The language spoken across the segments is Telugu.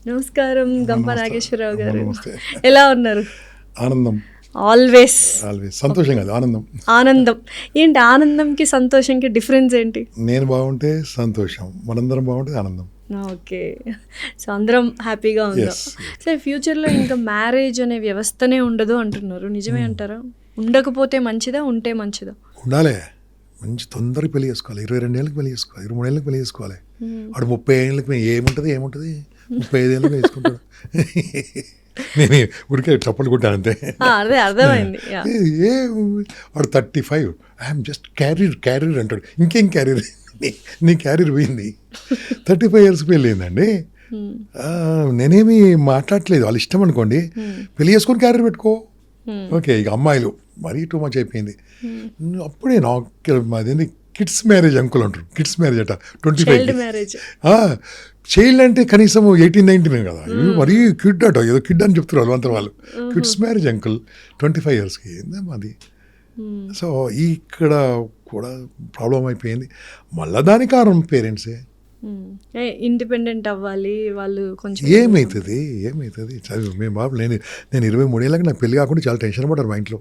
నమస్కారం గంప నమస్తే. నాగేశ్వరరావు గారు, నమస్తే. ఎలా ఉన్నారు? ఆనందం, ఆల్వేస్ ఆల్వేస్ సంతోషం కాదు ఆనందం. ఆనందం. ఏంటి ఆనందంకి సంతోషంకి డిఫరెన్స్ ఏంటి? నేను బాగుంటే సంతోషం, మనందరం బాగుంటే ఆనందం. ఓకే, సో అందరం హ్యాపీగా ఉందాం. Yes, yes. సో ఫ్యూచర్లో ఇంకా మ్యారేజ్ అనే వ్యవస్థనే ఉండదు అంటున్నారు, నిజమే అంటారా? ఉండకపోతే మంచిదా, ఉంటే మంచిదా? ఉండాలి, మంచి తొందరగా పెళ్లి చేసుకోవాలి. 22 ఏళ్ళకి పెళ్లి చేసుకోవాలి, 23 ఏళ్ళకి పెళ్లి చేసుకోవాలి. వాడు 30 ఏళ్ళకి ఏముంటుంది 35 ఏళ్ళకి వేసుకుంటాడు. నేను ఉడికే చప్పట్లు కొట్టాను అంతే. అదే అర్థమైంది. Yeah. ఏ వాడు 35, ఐఎమ్ జస్ట్ క్యారీర్ అంటాడు. ఇంకేం క్యారీర్, నీ క్యారీర్ పోయింది. 35 ఇయర్స్ పెళ్ళి అయిందండి. నేనేమి మాట్లాడట్లేదు, వాళ్ళ ఇష్టం అనుకోండి. పెళ్లి చేసుకొని క్యారీర్ పెట్టుకో. ఓకే, ఇక అమ్మాయిలు మరీ టూ మచ్ అయిపోయింది. అప్పుడే నాకు అదేంటి కిడ్స్ మ్యారేజ్ అంకుల్ అంటారు. కిడ్స్ మ్యారేజ్ అట 25 మ్యారేజ్. చైల్డ్ అంటే కనీసం 18-19 కదా, మరీ కిడ్ అట, ఏదో కిడ్ అని చెప్తున్నారు అంత వాళ్ళు. కిడ్స్ మ్యారేజ్ అంకుల్ 25 ఇయర్స్కి ఏందమ్మా అది. సో ఇక్కడ కూడా ప్రాబ్లం అయిపోయింది. మళ్ళా దాని కారణం పేరెంట్సే. ఇండిపెండెంట్ అవ్వాలి వాళ్ళు కొంచెం. ఏమవుతుంది చదువు మేము బాబు, నేను 23 ఏళ్ళకి నాకు పెళ్లి కాకుండా చాలా టెన్షన్ పడ్డారు మా ఇంట్లో.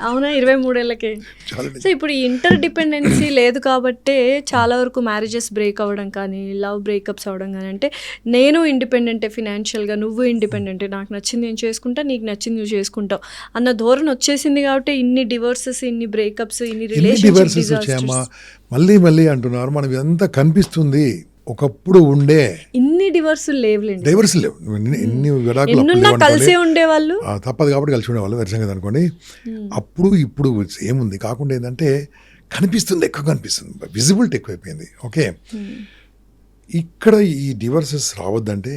అవునా, 23 ఏళ్ళకే. చాలా సో ఇప్పుడు ఇంటర్ డిపెండెన్సీ లేదు కాబట్టే చాలా వరకు మ్యారేజెస్ బ్రేక్ అవ్వడం కానీ, లవ్ బ్రేకప్స్ అవ్వడం కానీ. అంటే నేను ఇండిపెండెంటే ఫినాన్షియల్గా, నువ్వు ఇండిపెండెంటే, నాకు నచ్చింది నేను చేసుకుంటా, నీకు నచ్చింది నువ్వు చేసుకుంటావు అన్న ధోరణి వచ్చేసింది కాబట్టి ఇన్ని డివోర్సెస్, ఇన్ని బ్రేకప్స్, ఇన్ని డివర్సెస్ వచ్చాయమ్మా. మళ్ళీ అంటున్నారు. మనం ఇదంతా కనిపిస్తుంది, ఒకప్పుడు ఉండే ఇన్ని డివోర్సులు లేవులేండి. డైవర్స్ లేవు. ఎన్ని విడాకులు ఎన్నున్నా కలిసే ఉండేవాళ్ళు. తప్పదు కాబట్టి కలిసి ఉండేవాళ్ళు. వెరసంగా అనుకోండి. అప్పుడు ఇప్పుడు ఏముంది కాకుండా ఏంటంటే కనిపిస్తుంది, ఎక్కువ కనిపిస్తుంది, విజిబిలిటీ ఎక్కువైపోయింది. ఓకే, ఇక్కడ ఈ డివర్సెస్ రావద్దంటే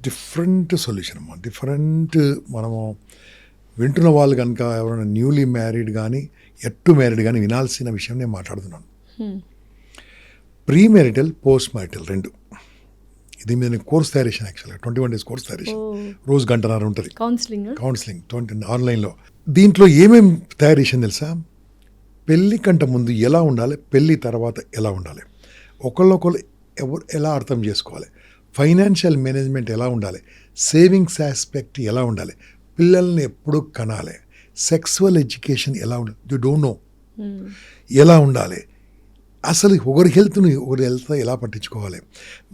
డిఫరెంట్ సొల్యూషన్ అమ్మా. డిఫరెంట్ మనము వింటున్న వాళ్ళు కనుక ఎవరైనా న్యూలీ మ్యారీడ్ కానీ ఎట్టు మ్యారీడ్ కానీ వినాల్సిన విషయం నేను మాట్లాడుతున్నాను. ప్రీ మ్యారిటల్, పోస్ట్ మ్యారిటల్ రెండు. ఇది మీద కోర్స్ తయారు చేసాను. యాక్చువల్గా 21 days కోర్స్ తయారు చేసాను. రోజు గంటన్నర ఉంటుంది కౌన్సిలింగ్ 20 ఆన్లైన్లో. దీంట్లో ఏమేమి తయారు చేసాను తెలుసా? పెళ్ళి కంటే ముందు ఎలా ఉండాలి, పెళ్ళి తర్వాత ఎలా ఉండాలి, ఒకళ్ళొకళ్ళు ఎవరు ఎలా అర్థం చేసుకోవాలి, ఫైనాన్షియల్ మేనేజ్మెంట్ ఎలా ఉండాలి, సేవింగ్స్ ఆస్పెక్ట్ ఎలా ఉండాలి, పిల్లల్ని ఎప్పుడు కనాలి, సెక్సువల్ ఎడ్యుకేషన్ ఎలా ఉండాలి, యూ డోంట్ నో ఎలా ఉండాలి, అసలు ఒకరి హెల్త్ని ఒకరి హెల్త్ ఎలా పట్టించుకోవాలి,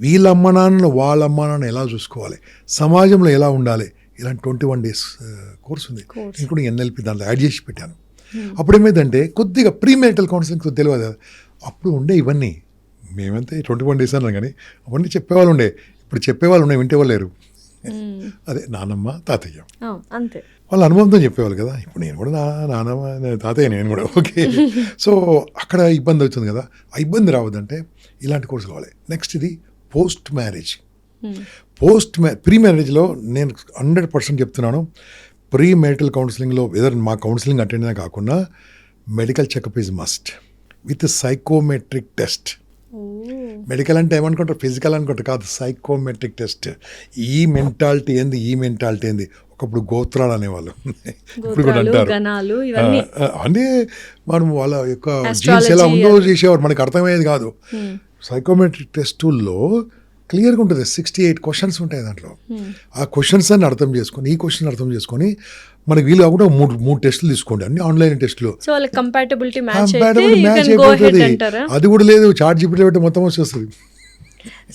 వీళ్ళ అమ్మ నాన్నను వాళ్ళ అమ్మ నాన్న ఎలా చూసుకోవాలి, సమాజంలో ఎలా ఉండాలి, ఇలాంటి 21 days కోర్స్ ఉంది. ఇప్పుడు NLP దాంట్లో యాడ్ చేసి పెట్టాను. అప్పుడు ఏమైందంటే కొద్దిగా ప్రీ మ్యారిటల్ కౌన్సిలింగ్ తెలియదు. అప్పుడు ఉండే ఇవన్నీ మేమంతే 21 days అన్నాం కానీ అవన్నీ చెప్పేవాళ్ళు ఉండే. ఇప్పుడు చెప్పేవాళ్ళు ఉన్నాయి, వింటేవాళ్ళు లేరు. అదే నానమ్మ తాతయ్య అంతే, వాళ్ళ అనుభవంతో చెప్పేవాళ్ళు కదా. ఇప్పుడు నేను కూడా నానమ్మ తాతయ్య నేను కూడా. ఓకే, సో అక్కడ ఇబ్బంది అవుతుంది కదా. ఆ ఇబ్బంది రావద్దంటే ఇలాంటి కోర్సులు కావాలి. నెక్స్ట్ ఇది పోస్ట్ మ్యారేజ్. ప్రీ మ్యారేజ్లో నేను 100% చెప్తున్నాను. ప్రీ మ్యారిటల్ కౌన్సిలింగ్లో ఏదైనా మా కౌన్సిలింగ్ అటెండ్ అయినా కాకుండా medical checkup is must with psychometric test. Medical అంటే ఏమనుకుంటారు, ఫిజికల్ అనుకుంటారు, కాదు, సైకోమెట్రిక్ టెస్ట్. ఈ మెంటాలిటీ ఏంది. ఒకప్పుడు గోత్రాలు అనేవాళ్ళు, ఇప్పుడు కూడా అంటారు. అంటే మనం వాళ్ళ యొక్క జీన్స్ ఎలా ఉందో చేసేవారు, మనకు అర్థమయ్యేది కాదు. సైకోమెట్రిక్ టెస్టుల్లో క్లియర్గా ఉంటుంది. 68 questions ఉంటాయి దాంట్లో. ఆ క్వశ్చన్స్ అన్ని అర్థం చేసుకొని, ఈ క్వశ్చన్ అర్థం చేసుకొని మనకి వీలు కాకుండా మూడు టెస్టులు తీసుకోండి, అన్ని ఆన్లైన్ టెస్టులు. కంపాటబిలిటీ మ్యాచ్ అయిపోతుంది. అది కూడా లేదు, చాట్ జీపీటీ పెట్టి మొత్తం వచ్చేస్తుంది.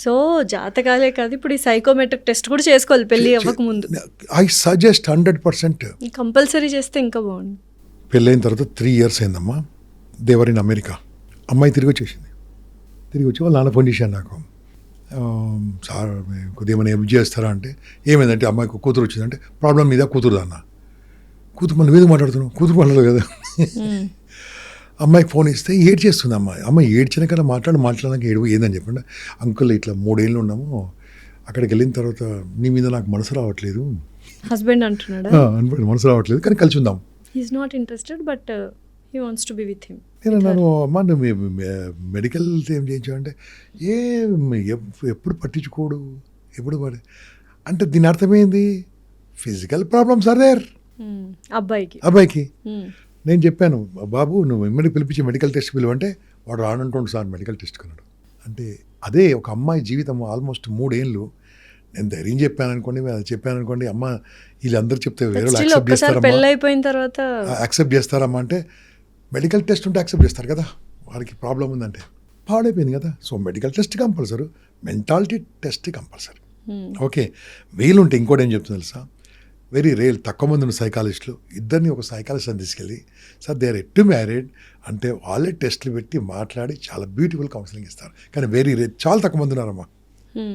సో జాతకాలే కాదు, ఇప్పుడు ఈ సైకోమెట్రిక్ టెస్ట్ కూడా చేసుకోవాలి పెళ్ళి అవ్వక ముందు. ఐ సజెస్ట్ 100% కంపల్సరీ చేస్తే ఇంకా బాగుంది. పెళ్ళైన తర్వాత 3 years అయిందమ్మా. They were in America. అమ్మాయి తిరిగి వచ్చి వాళ్ళ నాన్న ఫోన్ చేశాను నాకు. సార్ కొద్దిగా ఏమైనా హెల్ప్ చేస్తారా అంటే, ఏమైందంటే అమ్మాయికి కూతురు వచ్చిందంటే, ప్రాబ్లం మీద కూతురు అన్న. కూతురు మళ్ళీ మీద మాట్లాడుతున్నావు, కూతురు మాట్లాడదు కదా. అమ్మాయికి ఫోన్ ఇస్తే ఏడ్ చేస్తుంది అమ్మాయి ఏడ్చిన కన్నా మాట్లాడడానికి ఏందని చెప్పండి. అంకుల్ ఇట్లా 3 ఏళ్ళు ఉన్నాము, అక్కడికి వెళ్ళిన తర్వాత నీ మీద నాకు మనసు రావట్లేదు. హస్బెండ్ అంటున్నాడా? మనసు రావట్లేదు కానీ కలిసి ఉందాం. He's not interested but he wants to be with him. నేను అన్నాను, అమ్మ నువ్వు మెడికల్ ఏం చేయించావంటే, ఎప్పుడు పట్టించుకోడు, ఎప్పుడు అంటే దీని అర్థమైంది ఫిజికల్ ప్రాబ్లమ్స్ ఆర్ దేర్ అబ్బాయికి. నేను చెప్పాను, బాబు నువ్వు ఎమ్మడి పిలిపించి మెడికల్ టెస్ట్ పిలువంటే వాడు రానంటుండు సార్ మెడికల్ టెస్ట్ కన్నాడు. అంటే అదే ఒక అమ్మాయి జీవితం ఆల్మోస్ట్ 3 ఏళ్ళు నేను ధైర్యం చెప్పాను అనుకోండి, అది చెప్పాను అనుకోండి, అమ్మ వీళ్ళందరూ చెప్తే వేరే స్టిల్ యాక్సెప్ట్ ఒక్కసారి చేస్తారమ్మా, పెళ్ళి అయిపోయిన తర్వాత యాక్సెప్ట్ చేస్తారమ్మా అంటే మెడికల్ టెస్ట్ ఉంటే యాక్సెప్ట్ చేస్తారు కదా, వారికి ప్రాబ్లం ఉందంటే. పాడైపోయింది కదా. So medical test compulsory, mentality test compulsory. Okay, వీలుంటే ఇంకోటి ఏం చెప్తుంది తెలుసా, వెరీ రేర్, తక్కువ మంది ఉన్న సైకాలజిస్టులు ఇద్దరిని ఒక సైకాలజిస్ట్ అని తీసుకెళ్ళి, sir they are at married అంటే వాళ్ళే టెస్టులు పెట్టి మాట్లాడి చాలా బ్యూటిఫుల్ కౌన్సిలింగ్ ఇస్తారు. కానీ వెరీ రేర్, చాలా తక్కువ మంది ఉన్నారమ్మా,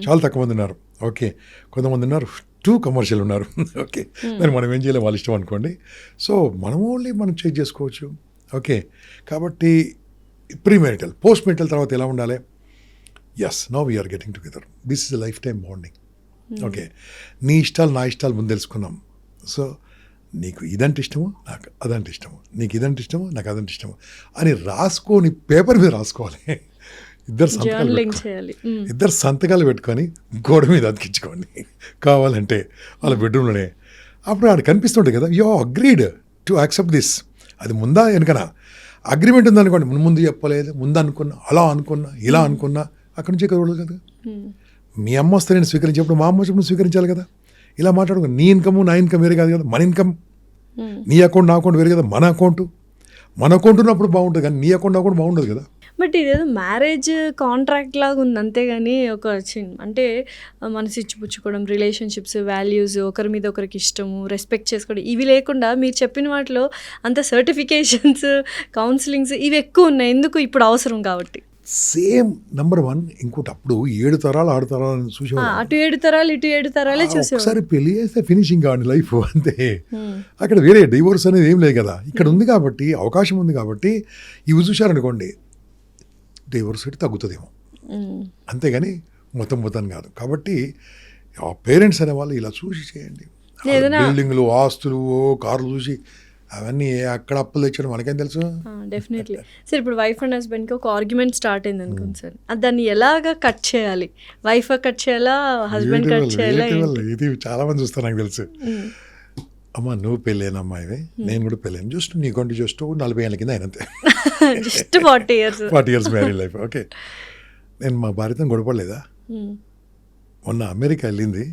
చాలా తక్కువ మంది ఉన్నారు. ఓకే, కొంతమంది ఉన్నారు టూ కమర్షియల్ ఉన్నారు. ఓకే, మరి మనం ఏం చేయలేం, వాళ్ళ ఇష్టం అనుకోండి. సో మనం ఓన్లీ మనం చెక్ చేసుకోవచ్చు. ఓకే, కాబట్టి ప్రీ మ్యారిటల్, పోస్ట్ మ్యారిటల్ తర్వాత ఎలా ఉండాలి? Yes, now we're getting together, this is a lifetime bonding. Okay, నీ ఇష్టాలు నా ఇష్టాలు ముందు తెలుసుకున్నాం. సో నీకు ఇదంటే ఇష్టము, నాకు అదంటే ఇష్టము, నీకు ఇదంటే ఇష్టము, నాకు అదంటే ఇష్టము అని రాసుకొని పేపర్ మీద రాసుకోవాలి. ఇద్దరు సంతకాలు పెట్టుకొని గోడ మీద అతికించుకోండి కావాలంటే వాళ్ళ బెడ్రూమ్లోనే. అప్పుడు ఆడ కనిపిస్తుండే కదా, యో అగ్రీడ్ టు యాక్సెప్ట్ దిస్. అది ముందా వెనకనా అగ్రిమెంట్ ఉందనుకోండి, ముందు చెప్పలేదు, ముందు అనుకున్నా, అలా అనుకున్నా, ఇలా అనుకున్నా, అక్కడి నుంచి ఇక్కడ కదా. మీ అమ్మ వస్తే నేను స్వీకరించేప్పుడు మా అమ్మ వచ్చినప్పుడు స్వీకరించాలి కదా. ఇలా మాట్లాడుకో, నీ ఇన్కమ్ నా ఇన్కమ్ వేరే కాదు కదా, మన ఇన్కమ్, నీ అకౌంట్ నా అకౌంట్ వేరే కదా, మన అకౌంట్ ఉన్నప్పుడు బాగుంటుంది, కానీ నీ అకౌంట్ నా అకౌంట్ బాగుండదు కదా. బట్ ఇదేదో మ్యారేజ్ కాంట్రాక్ట్ లాగా ఉంది అంతేగాని ఒక అంటే మనసు ఇచ్చిపుచ్చుకోవడం, రిలేషన్షిప్స్, వాల్యూస్, ఒకరి మీద ఒకరికి ఇష్టము, రెస్పెక్ట్ చేసుకోవడం, ఇవి లేకుండా మీరు చెప్పిన వాటిలో అంత సర్టిఫికేషన్స్, కౌన్సిలింగ్స్ ఇవి ఎక్కువ ఉన్నాయి. ఎందుకు? ఇప్పుడు అవసరం కాబట్టి. Same number 1. ఇంకోటి అప్పుడు 7 తరాలు 6 తరాలు చూసేవాళ్ళు, అటు 7 తరాలు ఇటు 7 తరాలే చూసేవాళ్ళు. ఒకసారి పెళ్లి చేస్తే ఫినిషింగ్ కావండి లైఫ్ అంతే. అక్కడ వేరే డివోర్స్ అనేది ఏం లేదు కదా. ఇక్కడ ఉంది కాబట్టి, అవకాశం ఉంది కాబట్టి ఇవి చూశారనుకోండి, డివోర్స్ రేట్ తగ్గుతుందేమో, అంతేగాని మొత్తం కాదు. కాబట్టి ఆ పేరెంట్స్ అనేవాళ్ళు ఇలా చూసి చేయండి. బిల్డింగ్లు, ఆస్తులు, కార్లు చూసి అవన్నీ అక్కడ అప్పులు తెచ్చడం మనకేం తెలుసు. Definitely sir. ఇప్పుడు వైఫ్ అండ్ హస్బెండ్కి ఒక ఆర్గ్యుమెంట్ స్టార్ట్ అయింది అనుకోండి సార్, దాన్ని ఎలాగా కట్ చేయాలి? వైఫ్ కట్ చేయాలా, హస్బెండ్ కట్ చేయాలా? ఇది చాలా మంది చూస్తారు, నాకు తెలుసు. అమ్మ నువ్వు పెళ్ళైన అమ్మాయివే, నేను కూడా పెళ్ళాను, జస్ట్ నీకంటే జస్ట్ 40 ఏళ్ళ కింద అయినంతే, just 40 years married life. Okay, నేను మా భార్యతో గొడవపడలేదా? మొన్న అమెరికా వెళ్ళింది,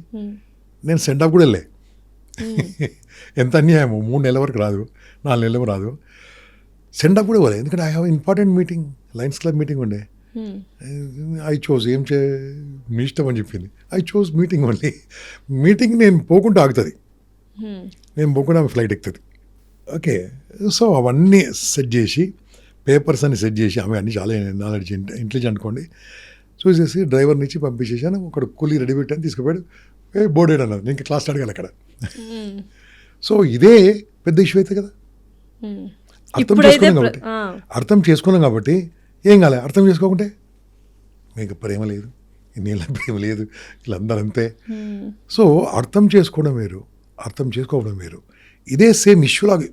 నేను సెండ్ ఆఫ్ కూడా వెళ్ళే. ఎంత అన్యాయము, 3 నెలల వరకు రాదు, 4 నెలలకు రాదు, సెండ్ ఆఫ్ కూడా పోలేదు. ఎందుకంటే I have important meeting, Lions club meeting ఉండే. ఐ చోజ్ మీ ఇష్టం అని చెప్పింది. I chose meeting only. Meeting నేను పోకుండా ఆగుతుంది, నేను పోకుండా ఫ్లైట్ ఎక్కుతుంది. ఓకే, సో అవన్నీ సెట్ చేసి, పేపర్స్ అన్ని సెట్ చేసి, ఆమె అన్ని చాలా నాలెడ్జ్, ఇంటెలిజెంట్ అనుకోండి, చూసేసి డ్రైవర్ నుంచి పంపించేసాను. ఒకడు కూలీ రెడీ పెట్టాను, తీసుకుపోయాడు, బోర్డెడ్ అన్నది, నేను క్లాస్ అడగాలి అక్కడ. సో ఇదే పెద్ద ఇష్యూ అవుతుంది కదా. అర్థం చేసుకున్నాం కాబట్టి ఏం కాలే. అర్థం చేసుకోకుంటే మీకు ప్రేమ లేదు, ఇన్నేళ్ళ ప్రేమ లేదు, వీళ్ళందరూ అంతే. సో అర్థం చేసుకోవడం వేరు, అర్థం చేసుకోవడం వేరు. ఇదే సేమ్ ఇష్యూ లాగా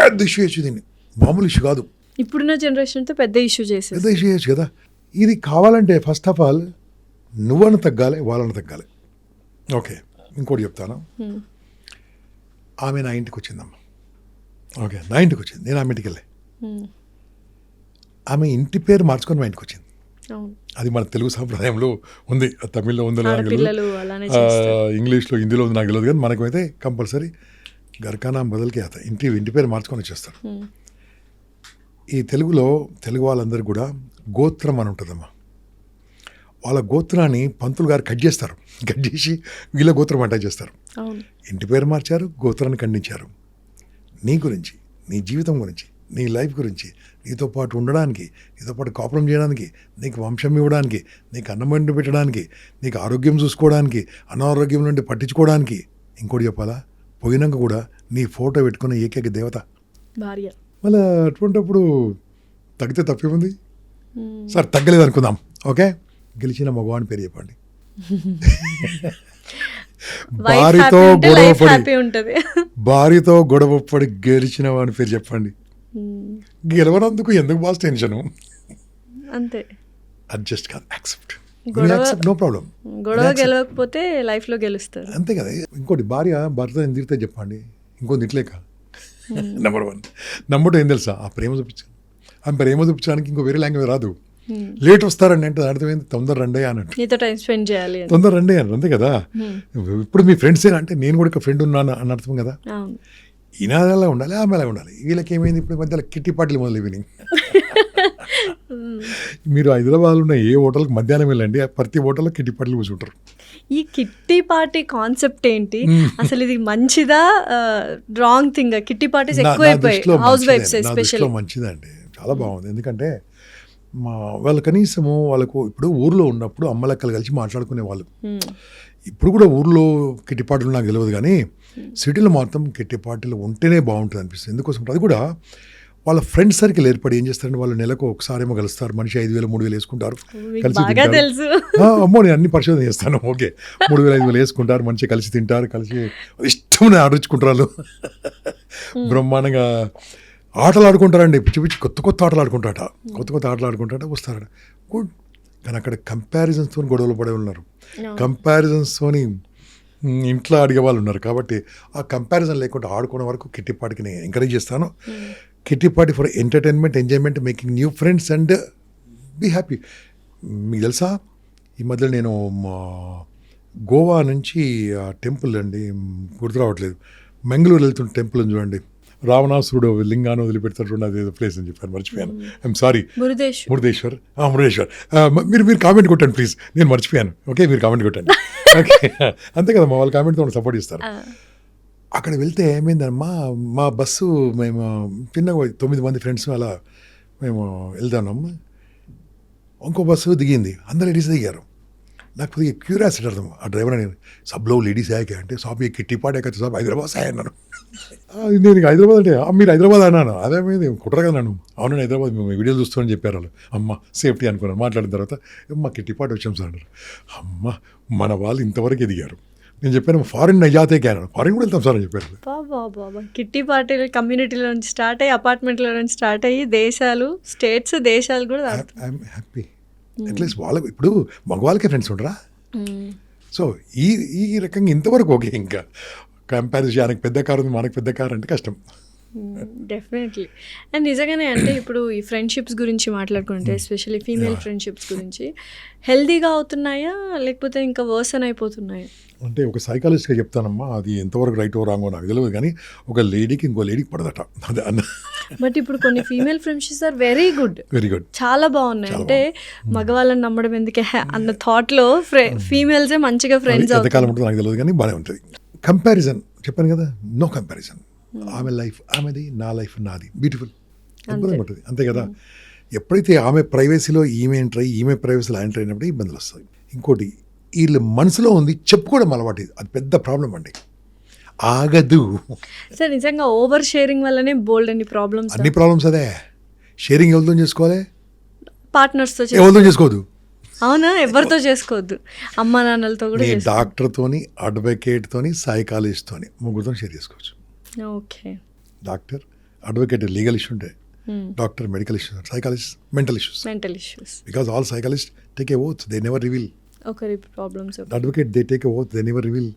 పెద్ద ఇష్యూ చేయొచ్చు, దీన్ని మామూలు ఇష్యూ కాదు. ఇప్పుడున్న జనరేషన్తో పెద్ద ఇష్యూ చేయొచ్చు కదా. ఇది కావాలంటే ఫస్ట్ ఆఫ్ ఆల్ నువ్వని తగ్గాలి, వాళ్ళని తగ్గాలి. ఓకే, ఇంకోటి చెప్తాను. ఆమె నా ఇంటికి వచ్చిందమ్మా. ఓకే, నా ఇంటికి వచ్చింది, నేను ఆమె ఇంటికి వెళ్ళే. ఆమె ఇంటి పేరు మార్చుకొని మా ఇంటికి వచ్చింది. అది మన తెలుగు సాంప్రదాయంలో ఉంది, తమిళ్లో ఉందో ఇంగ్లీష్లో, హిందీలో ఉంది నాకు తెలియదు, కానీ మనకైతే కంపల్సరీ గర్కానా బదులుకి అత ఇంటి పేరు మార్చుకొని వచ్చేస్తారు. ఈ తెలుగు వాళ్ళందరూ కూడా గోత్రం అని ఉంటుందమ్మా. వాళ్ళ గోత్రాన్ని పంతులు గారు కట్ చేసి వీళ్ళ గోత్రం అటాచ్ చేస్తారు. ఇంటి పేరు మార్చారు, గోత్రాన్ని ఖండించారు. నీ గురించి, నీ జీవితం గురించి, నీ లైఫ్ గురించి, నీతో పాటు ఉండడానికి, నీతో పాటు కాపురం చేయడానికి, నీకు వంశం ఇవ్వడానికి, నీకు అన్నం వండి పెట్టడానికి, నీకు ఆరోగ్యం చూసుకోవడానికి, అనారోగ్యం నుండి పట్టించుకోవడానికి. ఇంకోటి చెప్పాలా, పోయినాక కూడా నీ ఫోటో పెట్టుకున్న ఏకైక దేవత భార్య. మళ్ళీ అటువంటిప్పుడు తగ్గితే తప్పేముంది? సార్ తగ్గలేదు అనుకుందాం. ఓకే, గెలిచిన మగవాని పేరు చెప్పండి. భార్యతో గొడవపడి గెలిచిన వాడి పేరు చెప్పండి. గెలవనందుకు ఎందుకు బాస్ టెన్షను? అంతే, అడ్జస్ట్ కాదు, యాక్సెప్ట్, నో ప్రాబ్లం. గొడవ గెలవకపోతే లైఫ్లో గెలుస్తారు, అంతే కదా. ఇంకోటి, భర్త ఎంత తిడితే చెప్పండి, ఇంకో తిట్లేక. నెంబర్ 1. నెంబర్ 2 ఏం తెలుసా, ఆ ప్రేమ చూపించాను. ఆ ప్రేమ చూపించడానికి ఇంకో వేరే లాంగ్వేజ్ రాదు. లేట్ వస్తారండి అంటే అర్థమైంది తొందర రండి అన్నట్టు. నీతో టైం స్పెండ్ చేయాలి అని. తొందర రండి అని అంతే కదా. ఇప్పుడు మీ ఫ్రెండ్సేనా అంటే నేను కూడా ఒక ఫ్రెండ్ ఉన్నాను అని అర్థం కదా. అవును. ఈయన అలా ఉండాలి, ఆమె అలా ఉండాలి. వీళ్ళకి ఏమైంది ఇప్పుడు మధ్యలో కిట్టి పార్టీలు మొదలు ఈవినింగ్. మీరు హైదరాబాద్లో ఉన్న ఏ హోటల్కి మధ్యాహ్నం వెళ్ళండి, ప్రతి హోటల్లో కిట్టి పార్టీలు కూర్చుంటారు. ఈ కిట్టి పార్టీ కాన్సెప్ట్ ఏంటి అసలు? ఇది మంచిదా రాంగ్ థింగ్? కిట్టి పార్టీస్ ఎక్కువైపోయాయి హౌస్ వైఫ్స్ ఎస్పెషల్లీ. మంచిదండి, చాలా బాగుంది. ఎందుకంటే వాళ్ళు కనీసము వాళ్ళకు ఇప్పుడు ఊర్లో ఉన్నప్పుడు అమ్మలక్కలు కలిసి మాట్లాడుకునే వాళ్ళు. ఇప్పుడు కూడా ఊర్లో కిట్టి పార్టీలు నాకు తెలియదు, కానీ సిటీలో మాత్రం కిట్టి పార్టీలు ఉంటేనే బాగుంటుంది అనిపిస్తుంది. ఎందుకోసం అది కూడా వాళ్ళ ఫ్రెండ్ సర్కిల్ ఏర్పడి ఏం చేస్తారంటే వాళ్ళు నెలకు ఒకసారి ఏమో కలుస్తారు, మనిషి 5,000 3,000 వేసుకుంటారు, కలిసి తింటారు. అమ్మో నేను అన్ని పరిశోధన చేస్తాను. ఓకే, 3,000 5,000 వేసుకుంటారు, మంచిగా కలిసి తింటారు, కలిసి ఇష్టమైన ఆడించుకుంటారు. బ్రహ్మాండంగా ఆటలు ఆడుకుంటారండి, పిచ్చి పిచ్చి కొత్త ఆటలు ఆడుకుంటారట, కొత్త ఆటలు ఆడుకుంటారట, వస్తారట. గుడ్. కానీ అక్కడ కంపారిజన్స్తో గొడవలు పడే ఉన్నారు, కంపారిజన్స్తో ఇంట్లో అడిగే వాళ్ళు ఉన్నారు. కాబట్టి ఆ కంపారిజన్ లేకుండా ఆడుకోవడం వరకు కిట్టి పార్టీకి నేను ఎంకరేజ్ చేస్తాను. Kitty party for entertainment, enjoyment, making new friends and be happy. మీకు తెలుసా ఈ మధ్యలో నేను గోవా నుంచి టెంపుల్ అండి గుర్తు రావట్లేదు, మంగళూరు వెళ్తున్న టెంపుల్ అని చూడండి, రావణాసురుడు లింగాన్ని వదిలిపెడతాడు, అదేదో ప్లేస్ అని చెప్పాను, మర్చిపోయాను. I'm sorry. మురుదేశ్వర్. మీరు కామెంట్ కొట్టండి ప్లీజ్, నేను మర్చిపోయాను. ఓకే, మీరు కామెంట్ కొట్టండి. ఓకే, అంతే కదా, మా వాళ్ళు కామెంట్తో సపోర్ట్ ఇస్తారు. అక్కడ వెళ్తే ఏమైందమ్మా, మా బస్సు మేము చిన్నగా 9 మంది ఫ్రెండ్స్ అలా మేము వెళ్తానమ్మా, ఇంకో బస్సు దిగింది, అందరు లేడీస్ దిగారు. నాకు కొద్దిగా క్యూరియాసిటీ అర్థం. ఆ డ్రైవర్ అని సబ్ లో లేడీస్ ఆయాకే అంటే సాబ్ ఈ కిట్టి పాటే కదా సాబ్ హైదరాబాద్ సాయ అన్నాను. నేను హైదరాబాద్ అంటే మీరు హైదరాబాద్ అన్నాను, అదేమైంది కుట్ర కదా నన్ను. అవును హైదరాబాద్ మేము వీడియోలు చూస్తామని చెప్పారు వాళ్ళు. అమ్మ సేఫ్టీ అనుకున్నాను. మాట్లాడిన తర్వాత మా కిట్టి పాట వచ్చాం సార్ అన్నారు. అమ్మ మన వాళ్ళు ఇంతవరకు ఎదిగారు. నేను చెప్పాను ఫారిన్ నజాతే క్యాను, ఫారిన్ కూడా వెళ్తాం సార్ అని చెప్పారు. బాబా కిట్టి పార్టీలు కమ్యూనిటీలో నుంచి స్టార్ట్ అయ్యి అపార్ట్మెంట్లో నుంచి స్టార్ట్ అయ్యి దేశాలు, స్టేట్స్, దేశాలు కూడా. I'm happy. అట్లీస్ట్ వాళ్ళకు ఇప్పుడు మగవాళ్ళకే ఫ్రెండ్స్ ఉండరా. సో ఈ రకంగా ఇంతవరకు ఓకే. ఇంకా కంపారిజన్ ఆయనకు పెద్ద కారు ఉంది, మనకు పెద్ద కారు అంటే కష్టం. డెఫినెట్లీ. అండ్ నిజంగానే అంటే ఇప్పుడు ఈ ఫ్రెండ్షిప్స్ గురించి మాట్లాడుకుంటే ఎస్పెషల్లీ ఫీమేల్ ఫ్రెండ్షిప్స్ గురించి హెల్దీగా అవుతున్నాయా లేకపోతే ఇంకా వర్సన్ అయిపోతున్నాయా? అంటే ఒక సైకాలజిస్ట్గా చెప్తానమ్మా, అది ఎంతవరకు రైట్ రాంగో నాకు తెలియదు, కానీ ఒక లేడీకి ఇంకో లేడీకి పడదట అదే అన్న. బట్ ఇప్పుడు కొన్ని female friendships are very good, చాలా బాగున్నాయి. అంటే మగవాళ్ళని నమ్మడం ఎందుకే అన్న థాట్లో ఫీమేల్సే మంచిగా ఫ్రెండ్స్ అవుతారు. ఎంతకాలం ఉంటుంది నాకు తెలియదు, కానీ బాగానే ఉంటుంది. కంపారిజన్ చెప్పాను కదా, నో కంపారిజన్. ఆమె లైఫ్ ఆమెది, నా లైఫ్ నాది, బ్యూటిఫుల్ అద్భుతంగా ఉంటుంది, అంతే కదా. ఎప్పుడైతే ఆమె ప్రైవసీలో ఈమె ఎంటర్ అయ్యి ఈమె ప్రైవసీలో ఎంటర్ అయినప్పుడు ఇబ్బందులు వస్తాయి. ఇంకోటి వీళ్ళ మనసులో ఉంది చెప్పుకోవడం అలవాటు, అది పెద్ద ప్రాబ్లం అండి, ఆగదు. సార్ నిజంగా ఓవర్ షేరింగ్ వల్లనే బోల్డ్ అన్ని ప్రాబ్లమ్స్. అన్ని ప్రాబ్లమ్స్ అదే. షేరింగ్ ఎవరితో చేసుకోవాలి? పార్ట్నర్స్తో. ఎవరితో చేసుకోవద్దు. అవునా? ఎవరితో చేసుకోవద్దు, అమ్మా నాన్నలతో కూడా. డాక్టర్తోని, అడ్వకేట్తోని, సైకాలజిస్ట్తోని, ముగ్గురితో షేర్ చేసుకోవచ్చు. Okay. Doctor, advocate legal issue ఉంటాయి, doctor medical issues, psychologist mental issues. Because all psychologist take a oath, they never reveal. ఒకరి problems. Advocate, they take a oath, they never reveal.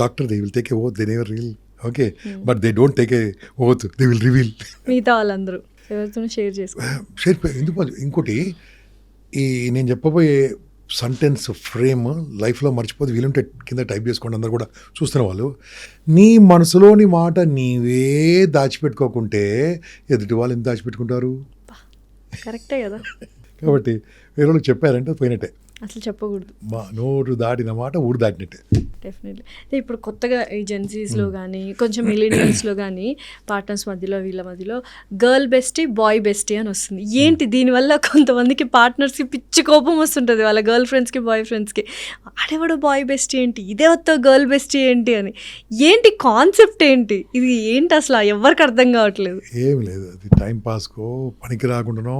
Doctor, they will take a oath, they never reveal. Okay, but they don't take a oath, they will reveal. మిగతా వాళ్ళందరూ ఎవరితో షేర్ ఎందుకు? ఇంకోటి ఈ నేను చెప్పబోయే సెంటెన్స్ ఫ్రేమ్ లైఫ్లో మర్చిపోతే వీలుంటే కింద టైప్ చేసుకోండి, అందరు కూడా చూస్తున్న వాళ్ళు. నీ మనసులోని మాట నీవే దాచిపెట్టుకోకుంటే ఎదుటి వాళ్ళు ఎంత దాచిపెట్టుకుంటారు? కరెక్టే కదా. కాబట్టి వేరే వాళ్ళకి చెప్పారంటే పోయినట్టే, అసలు చెప్పకూడదు. మా నోరు దాటిన మాట ఊరు దాటినట్టే. డెఫినెట్లీ. ఇప్పుడు కొత్తగా ఈ జెన్సీస్లో కానీ కొంచెం మిలీనియల్స్లో కానీ పార్ట్నర్స్ మధ్యలో వీళ్ళ మధ్యలో గర్ల్ బెస్టీ, బాయ్ బెస్టీ అని వస్తుంది. ఏంటి దీనివల్ల కొంతమందికి పార్ట్నర్స్కి పిచ్చి కోపం వస్తుంటుంది, వాళ్ళ గర్ల్ ఫ్రెండ్స్కి, బాయ్ ఫ్రెండ్స్కి. ఆడేవాడు బాయ్ బెస్టీ ఏంటి, ఇదే వస్తా గర్ల్ బెస్టీ ఏంటి అని. ఏంటి కాన్సెప్ట్ ఏంటి ఇది, ఏంటి అసలు ఎవరికి అర్థం కావట్లేదు. ఏం లేదు, అది టైం పాస్కో, పనికి రాకుండానో,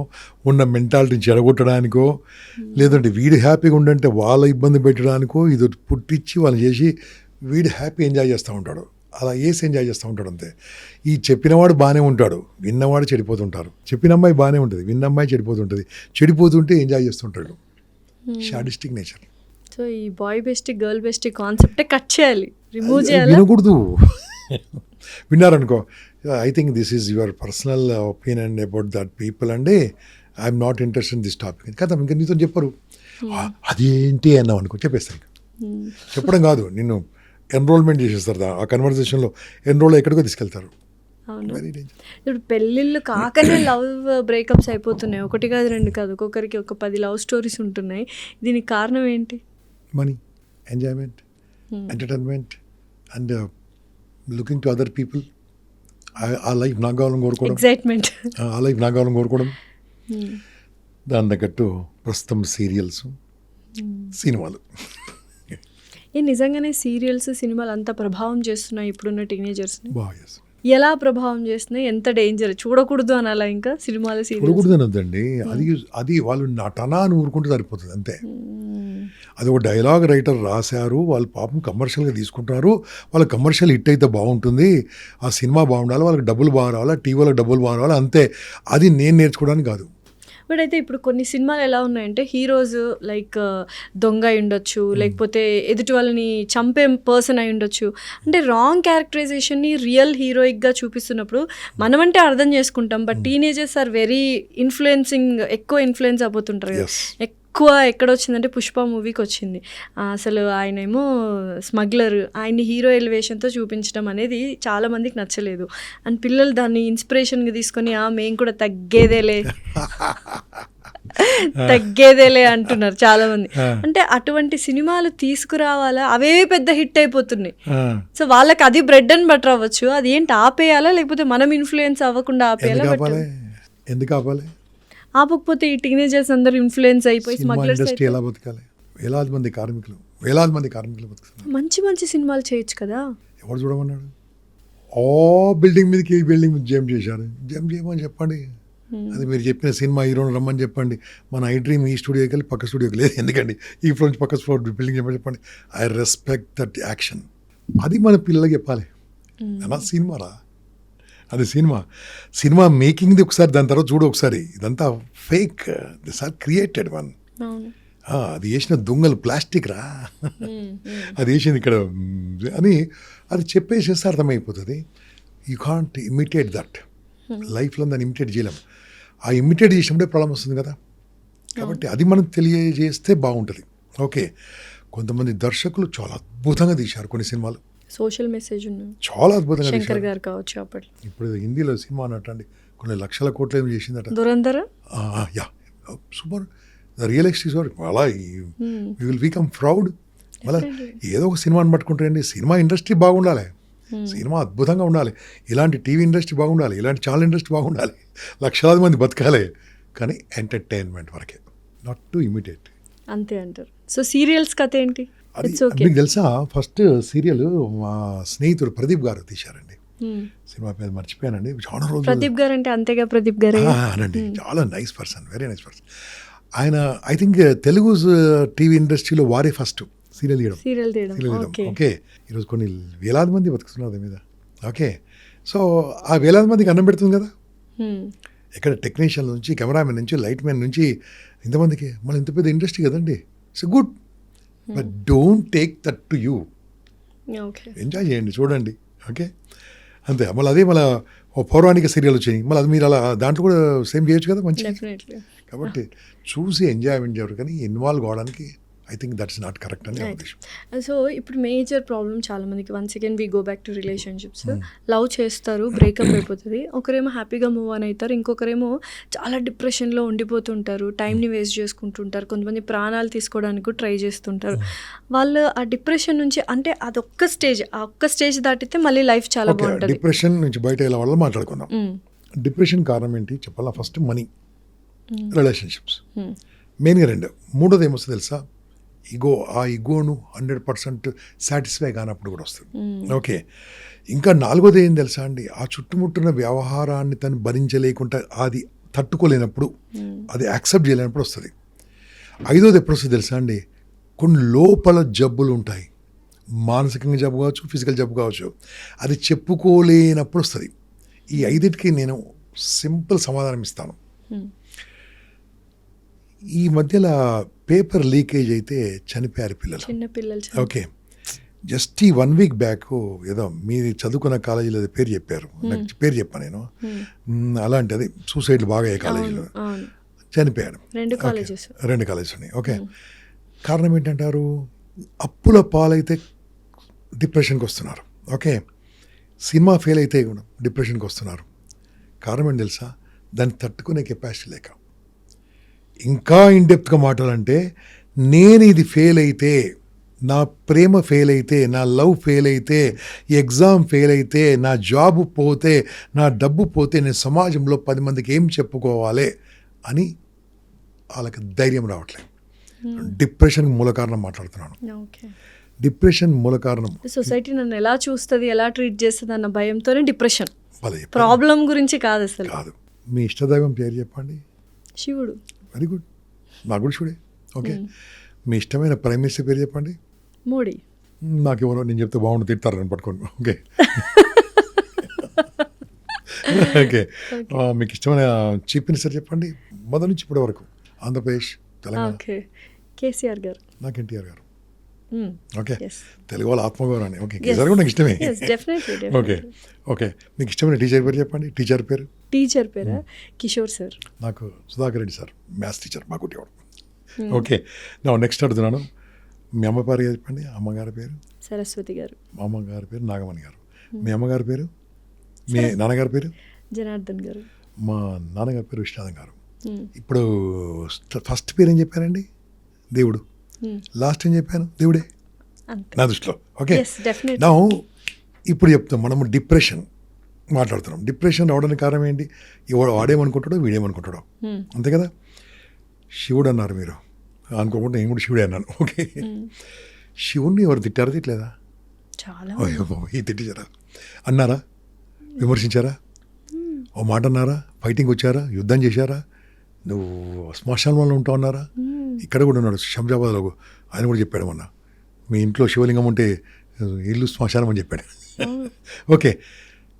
ఉన్న మెంటాలిటీని చెడగొట్టడానికో, లేదంటే వీడు హ్యాపీగా ఉండంటే వాళ్ళ ఇబ్బంది పెట్టడానికో ఇది పుట్టించి వాళ్ళు చేసి వీడు హ్యాపీ ఎంజాయ్ చేస్తూ ఉంటాడు, అలా వేసి ఎంజాయ్ చేస్తూ ఉంటాడు అంతే. ఈ చెప్పినవాడు బాగానే ఉంటాడు, విన్నవాడు చెడిపోతుంటారు. చెప్పిన అమ్మాయి బాగానే ఉంటుంది, విన్న అమ్మాయి చెడిపోతుంటుంది. చెడిపోతుంటే ఎంజాయ్ చేస్తుంటాడు. Sadistic nature. సో ఈ బాయ్ బెస్టీ, గర్ల్ బెస్టీ కాన్సెప్టే కట్ చేయాలి, రిమూవ్ చేయాలి. వినకూడదు. విన్నారనుకో, I think this is your personal opinion about that people అండి, I'm not interested in this topic కదా, ఇంకా నీతో చెప్పరు. అదేంటి అన్నావు అనుకో చెప్పేస్తారు. చెప్పడం కాదు, నిన్ను ఎన్రోల్మెంట్ చేసేస్తారు. ఆ కన్వర్జేషన్లో ఎన్రోల్ ఎక్కడికో తీసుకెళ్తారు. అవును. Very danger. ఇప్పుడు పెళ్ళిళ్ళు కాకనే లవ్ బ్రేకప్స్ అయిపోతున్నాయి. 1 కాదు 2 కాదు, ఒక్కొక్కరికి ఒక 10 లవ్ స్టోరీస్ ఉంటున్నాయి. దీనికి కారణం ఏంటి? Money, enjoyment, entertainment and looking to other people. ఆ లైఫ్ నాకు కావాలని కోరుకోవడం, ఎగ్జైట్మెంట్. ఆ లైఫ్ నాకు కావాలని కోరుకోవడం. దాని తగ్గట్టు ప్రస్తుతం సీరియల్స్, సినిమాలు. నిజంగానే సీరియల్స్, సినిమాలు అంత ప్రభావం చేస్తున్నాయి ఇప్పుడున్న టీనేజర్స్ని. బాగా ఎలా ప్రభావం చేస్తున్నాయి? ఎంత డేంజర్? చూడకూడదు అనాలా ఇంకా సినిమాలు, సీరియల్స్? చూడకూడదు అనొద్దండి. అది వాళ్ళు నటనా అని ఊరుకుంటే సరిపోతుంది అంతే. అది ఒక డైలాగ్ రైటర్ రాశారు, వాళ్ళు పాపం కమర్షియల్గా తీసుకుంటున్నారు. వాళ్ళ కమర్షియల్ హిట్ అయితే బాగుంటుంది, ఆ సినిమా బాగుండాలి, వాళ్ళకి డబ్బులు బాగా రావాలి, టీవీలో డబ్బులు బాగా రావాలి, అంతే. అది నేను నేర్చుకోవడానికి కాదు. బట్ అయితే ఇప్పుడు కొన్ని సినిమాలు ఎలా ఉన్నాయంటే హీరోస్ లైక్ దొంగ అయి ఉండొచ్చు, లేకపోతే ఎదుటి వాళ్ళని చంపే పర్సన్ అయి ఉండొచ్చు. అంటే రాంగ్ క్యారెక్టరైజేషన్ని రియల్ హీరోయిక్గా చూపిస్తున్నప్పుడు మనమంటే అర్థం చేసుకుంటాం. బట్ టీనేజర్స్ ఆర్ వెరీ ఎక్కువ ఇన్ఫ్లుయెన్స్ అయిపోతుంటారు కదా. ఎక్కువ ఎక్కడ వచ్చిందంటే పుష్ప మూవీకి వచ్చింది. అసలు ఆయన ఏమో స్మగ్లర్, ఆయన్ని హీరో ఎలివేషన్తో చూపించడం అనేది చాలామందికి నచ్చలేదు. అండ్ పిల్లలు దాన్ని ఇన్స్పిరేషన్గా తీసుకొని మేము కూడా తగ్గేదేలే అంటున్నారు చాలామంది. అంటే అటువంటి సినిమాలు తీసుకురావాలా? అవే పెద్ద హిట్ అయిపోతున్నాయి. సో వాళ్ళకి అది బ్రెడ్ అండ్ బటర్ అవ్వచ్చు. అది ఏంటి ఆపేయాలా, లేకపోతే మనం ఇన్ఫ్లుయెన్స్ అవ్వకుండా ఆపేయాలా? ఎందుకు ఆపాలి? ఆపకపోతే ఈ టీనేజర్స్ అందరూ ఇన్ఫ్లుయెన్స్ అయిపోయి స్మగ్లర్స్ ఇండస్ట్రీ ఎలా బతకాలి? వేలాది మంది కార్మికులు బతుకుతున్నారు. మంచి సినిమాలు చేయొచ్చు కదా. ఎవరు చూడమన్నాడు? బిల్డింగ్ మీదకి ఈ బిల్డింగ్ మీద జంప్ చేశారు. జంప్ చేయమని చెప్పండి. అది మీరు చెప్పిన సినిమా హీరోని రమ్మని చెప్పండి. మన ఐ డ్రీమ్ ఈ స్టూడియోకి వెళ్ళి పక్క స్టూడియోకి లేదు, ఎందుకండి ఈ ఫ్లోర్ నుంచి పక్క ఫ్లోర్ బిల్డింగ్ చెప్పండి. I respect that action. అది మన పిల్లలకి చెప్పాలి. అలా సినిమారా, అది సినిమా మేకింగ్ది ఒకసారి, దాని తర్వాత చూడు ఒకసారి. ఇదంతా fake, this are created one. అది వేసిన దొంగలు ప్లాస్టిక్ రా, అది వేసింది ఇక్కడ అని అది చెప్పేసేస్తే అర్థమైపోతుంది. You can't imitate that. లైఫ్లో దాన్ని ఇమిటేట్ చేయలేం. ఆ ఇమిటేట్ చేసినప్పుడే ప్రాబ్లం వస్తుంది కదా. కాబట్టి అది మనం తెలియజేస్తే బాగుంటుంది. ఓకే, కొంతమంది దర్శకులు చాలా అద్భుతంగా తీశారు కొన్ని సినిమాలు, సోషల్ మెసేజ్ చాలా అద్భుతంగా శంకర్ గారు కావచ్చు. అప్పట్లో ఇప్పుడు హిందీలో సినిమా అన్నట్టండి కొన్ని లక్షల కోట్లు ఏమి చేసిందట. Dhurandhar, yeah, super. The real ecstasy అలా యూ విల్ బికమ్ ప్రౌడ్. మళ్ళీ ఏదో ఒక సినిమాని పట్టుకుంటారండి. సినిమా ఇండస్ట్రీ బాగుండాలి, సినిమా అద్భుతంగా ఉండాలి, ఇలాంటి టీవీ ఇండస్ట్రీ బాగుండాలి, ఇలాంటి ఛానల్ ఇండస్ట్రీ బాగుండాలి, లక్షలాది మంది బతకాలి. కానీ ఎంటర్టైన్మెంట్ వరకే, నాట్ టు ఇమిటేట్. అంతే అంటారు. సో సీరియల్స్ కథ ఏంటి? అది మీకు తెలుసా? ఫస్ట్ సీరియల్ మా స్నేహితుడు ప్రదీప్ గారు తీశారండి. సినిమా పేరు మర్చిపోయానండి. చాలా రోజులు. ప్రదీప్ గారు అంటే అంతేగా ప్రదీప్ గారు అనండి, చాలా nice person, very nice person. ఆయన ఐ థింక్ తెలుగు టీవీ ఇండస్ట్రీలో వారే ఫస్ట్ సీరియల్ తీయడం. ఓకే, ఈరోజు కొన్ని వేలాది మంది బతుకుతున్నారు దాని మీద. ఓకే, సో ఆ వేలాది మందికి అన్నం పెడుతుంది కదా. ఇక్కడ టెక్నీషియన్ నుంచి, కెమెరామెన్ నుంచి, లైట్ మ్యాన్ నుంచి ఇంతమందికి మళ్ళీ ఇంత పెద్ద ఇండస్ట్రీ కదండి. It's good, but don't take that to you. Enjoy చేయండి, చూడండి. ఓకే, అంతే. మళ్ళీ అదే మళ్ళీ పౌరాణిక సీరియల్ వచ్చినాయి, మళ్ళీ అది మీరు అలా దాంట్లో కూడా సేమ్ చేయొచ్చు కదా మంచిగా. కాబట్టి చూసి ఎంజాయ్మెంట్ చేయరు, కానీ ఇన్వాల్వ్ కావడానికి I think that's not correct అని ఉద్దేశం. సో ఇప్పుడు మేజర్ ప్రాబ్లమ్ చాలా మందికి, once again we go back to relationships. Love చేస్తారు, బ్రేకప్ అయిపోతుంది, ఒకరేమో హ్యాపీగా మూవ్ ఆన్ అవుతారు, ఇంకొకరేమో చాలా డిప్రెషన్లో ఉండిపోతుంటారు, టైంని వేస్ట్ చేసుకుంటుంటారు, కొంతమంది ప్రాణాలు తీసుకోవడానికి ట్రై చేస్తుంటారు. వాళ్ళు ఆ డిప్రెషన్ నుంచి, అంటే అదొక్క స్టేజ్ దాటితే మళ్ళీ లైఫ్ చాలా బాగుంటుంది. డిప్రెషన్ నుంచి బయట ఎలా వాళ్ళ మాట్లాడుకుందాం. డిప్రెషన్ కారణం ఏంటి చెప్పాలా? ఫస్ట్ మనీ, రిలేషన్షిప్స్ మెయిన్గా 2. మూడోది ఏమొస్తుంది తెలుసా? ఈగో. ఆ ఈగోను 100% సాటిస్ఫై కానప్పుడు కూడా వస్తుంది. ఓకే, ఇంకా 4వది ఏం తెలుసా అండి? ఆ చుట్టుముట్టున్న వ్యవహారాన్ని తను భరించలేకుండా, అది తట్టుకోలేనప్పుడు, అది యాక్సెప్ట్ చేయలేనప్పుడు వస్తుంది. 5వది ఎప్పుడు వస్తుంది తెలుసా అండి? కొన్ని లోపల జబ్బులు ఉంటాయి, మానసికంగా జబ్బు కావచ్చు, ఫిజికల్ జబ్బు కావచ్చు, అది చెప్పుకోలేనప్పుడు వస్తుంది. ఈ 5టికి నేను సింపుల్ సమాధానం ఇస్తాను. ఈ మధ్యలో పేపర్ లీకేజ్ అయితే చనిపోయారు పిల్లలు. ఓకే, జస్ట్ ఈ 1 వీక్ బ్యాక్ ఏదో మీరు చదువుకున్న కాలేజీలో పేరు చెప్పారు, నాకు పేరు చెప్పాను నేను. అలాంటి అది సూసైడ్లు బాగా అయ్యే కాలేజీలో చనిపోయాడు. 2 కాలేజెస్. 2 కాలేజెస్ ఉన్నాయి. ఓకే, కారణం ఏంటంటారు? అప్పుల పాలైతే డిప్రెషన్కి వస్తున్నారు. ఓకే, సినిమా ఫెయిల్ అయితే కూడా డిప్రెషన్కి వస్తున్నారు. కారణం ఏంటి తెలుసా? దాన్ని తట్టుకునే కెపాసిటీ లేక. ఇంకా ఇన్డెప్త్గా మాట్లాడాలంటే, నేను ఇది ఫెయిల్ అయితే, నా ప్రేమ ఫెయిల్ అయితే, నా లవ్ ఫెయిల్ అయితే, ఎగ్జామ్ ఫెయిల్ అయితే, నా జాబ్ పోతే, నా డబ్బు పోతే, నేను సమాజంలో 10 మందికి ఏం చెప్పుకోవాలి అని వాళ్ళకి ధైర్యం రావట్లేదు. డిప్రెషన్ మూల కారణం మాట్లాడుతున్నాను. ఓకే, డిప్రెషన్ మూల కారణం సొసైటీ నన్ను ఎలా చూస్తుంది, ఎలా ట్రీట్ చేస్తుంది అన్న భయంతోనే డిప్రెషన్. భలే చెప్పారు. ప్రాబ్లం గురించి కాదు అసలు. కాదు. మీ ఇష్టదైవం పేరు చెప్పండి. శివుడు. వెరీ గుడ్, నాకు కూడా శివుడే. ఓకే, మీ ఇష్టమైన ప్రైమ్ మినిస్టర్ పేరు చెప్పండి. మోడీ. నాకు ఎవరో నేను చెప్తే బాగుండు, తిడతారు అని పట్టుకోండి. ఓకే ఓకే, మీకు ఇష్టమైన చీఫ్ మినిస్టర్ చెప్పండి, మొదటి నుంచి ఇప్పటి వరకు. ఆంధ్రప్రదేశ్, తెలంగాణ. ఓకే, కేసీఆర్ గారు. నాకు ఎన్టీఆర్ గారు. Mm. Okay, Yes. తెలుగు వాళ్ళ ఆత్మగౌరవాన్ని. ఓకే, కేసీఆర్ కూడా నాకు ఇష్టమే. Yes, definitely, okay definitely. Okay, మీకు ఇష్టమైన టీచర్ పేరు చెప్పండి. టీచర్ పేరు. టీచర్ పేరా? కిషోర్ సార్. నాకు Sudhakar Reddy sir, maths teacher మా కుట్టేవాడు. ఓకే, నా నెక్స్ట్ అడుగుతున్నాను. మీ అమ్మ పేరు చెప్పండి. అమ్మగారి పేరు? సరస్వతి గారు. మా అమ్మగారి పేరు నాగమణి గారు. మీ అమ్మగారి పేరు? మీ నాన్నగారి పేరు? జనార్దన్ గారు. మా నాన్నగారి పేరు విశ్వనాథన్ గారు. Mm. ఇప్పుడు ఫస్ట్ పేరు ఏం చెప్పారండి? దేవుడు. లాస్ట్ ఏం చెప్పాను? దేవుడే అంతే. నా దృష్టిలో. Okay, Yes, definitely. నా ఇప్పుడు చెప్తాం, మనము డిప్రెషన్ మాట్లాడుతున్నాం. డిప్రెషన్ రావడానికి కారణం ఏంటి? వాడేమనుకుంటాడో వీడేమనుకుంటాడో, అంతే కదా. శివుడు అన్నారు మీరు, అనుకోకుండా నేను కూడా శివుడే అన్నాను. ఓకే, శివుణ్ణి ఎవరు తిట్టారా, తిట్టలేదా? చాలా. ఈ తిట్టించారా? అన్నారా? విమర్శించారా? ఓ మాట అన్నారా? ఫైటింగ్ వచ్చారా? యుద్ధం చేశారా? నువ్వు శ్మశానంలో ఉంటావు అన్నారా? ఇక్కడ కూడా ఉన్నాడు శంషాబాద్లో, ఆయన కూడా చెప్పాడు మొన్న, మీ ఇంట్లో శివలింగం ఉంటే ఇల్లు శ్మశానం అని చెప్పాడు. ఓకే,